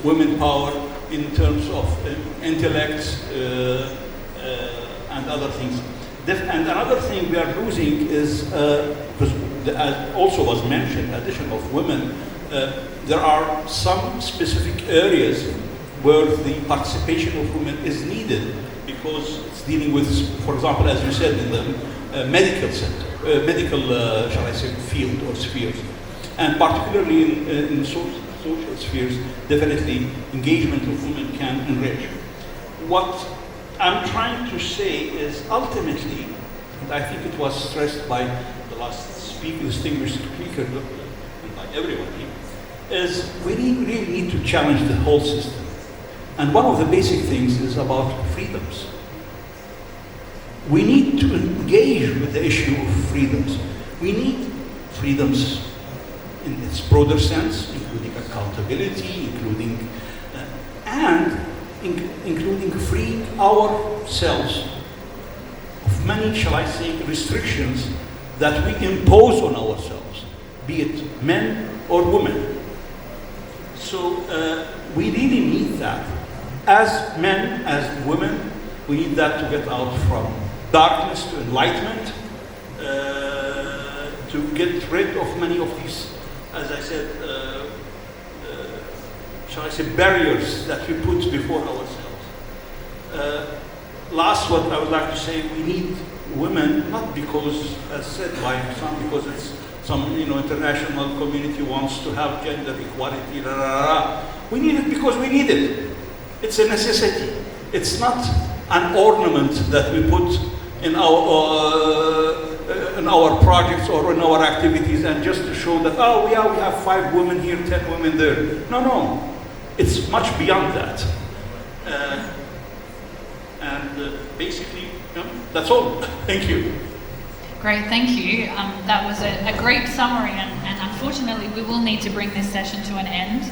women power in terms of intellect and other things. And another thing we are losing is, because as also was mentioned, addition of women, there are some specific areas where the participation of women is needed because it's dealing with, for example, as you said, in the medical center, shall I say, field or spheres. And particularly in social spheres, definitely engagement of women can enrich. What I'm trying to say is ultimately, and I think it was stressed by the last speaker, distinguished speaker, and by everybody, is we really need to challenge the whole system. And one of the basic things is about freedoms. We need to engage with the issue of freedoms. We need freedoms in its broader sense, including accountability, including including freeing ourselves of many, shall I say, restrictions that we impose on ourselves, be it men or women. So we really need that. As men, as women, we need that to get out from darkness to enlightenment, to get rid of many of these, as I said, shall I say, barriers that we put before ourselves. Last, what I would like to say, we need women, not because, as said by some, because it's some international community wants to have gender equality, We need it because we need it. It's a necessity. It's not an ornament that we put in our projects or in our activities, and just to show that, oh yeah, we have 5 women here, 10 women there. No. It's much beyond that. Basically, that's all. Thank you. Great, thank you. That was a great summary, and unfortunately we will need to bring this session to an end.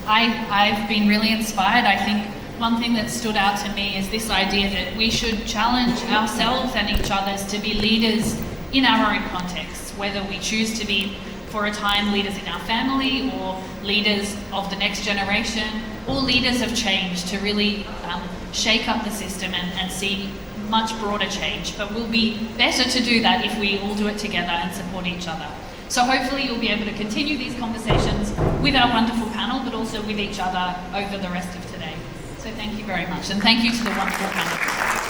I've been really inspired. I think one thing that stood out to me is this idea that we should challenge ourselves and each others to be leaders in our own contexts, whether we choose to be, for a time, leaders in our family, or leaders of the next generation, or leaders of change, to really shake up the system and see much broader change. But we'll be better to do that if we all do it together and support each other. So hopefully you'll be able to continue these conversations with our wonderful panel, but also with each other over the rest of today. So thank you very much, and thank you to the wonderful panel.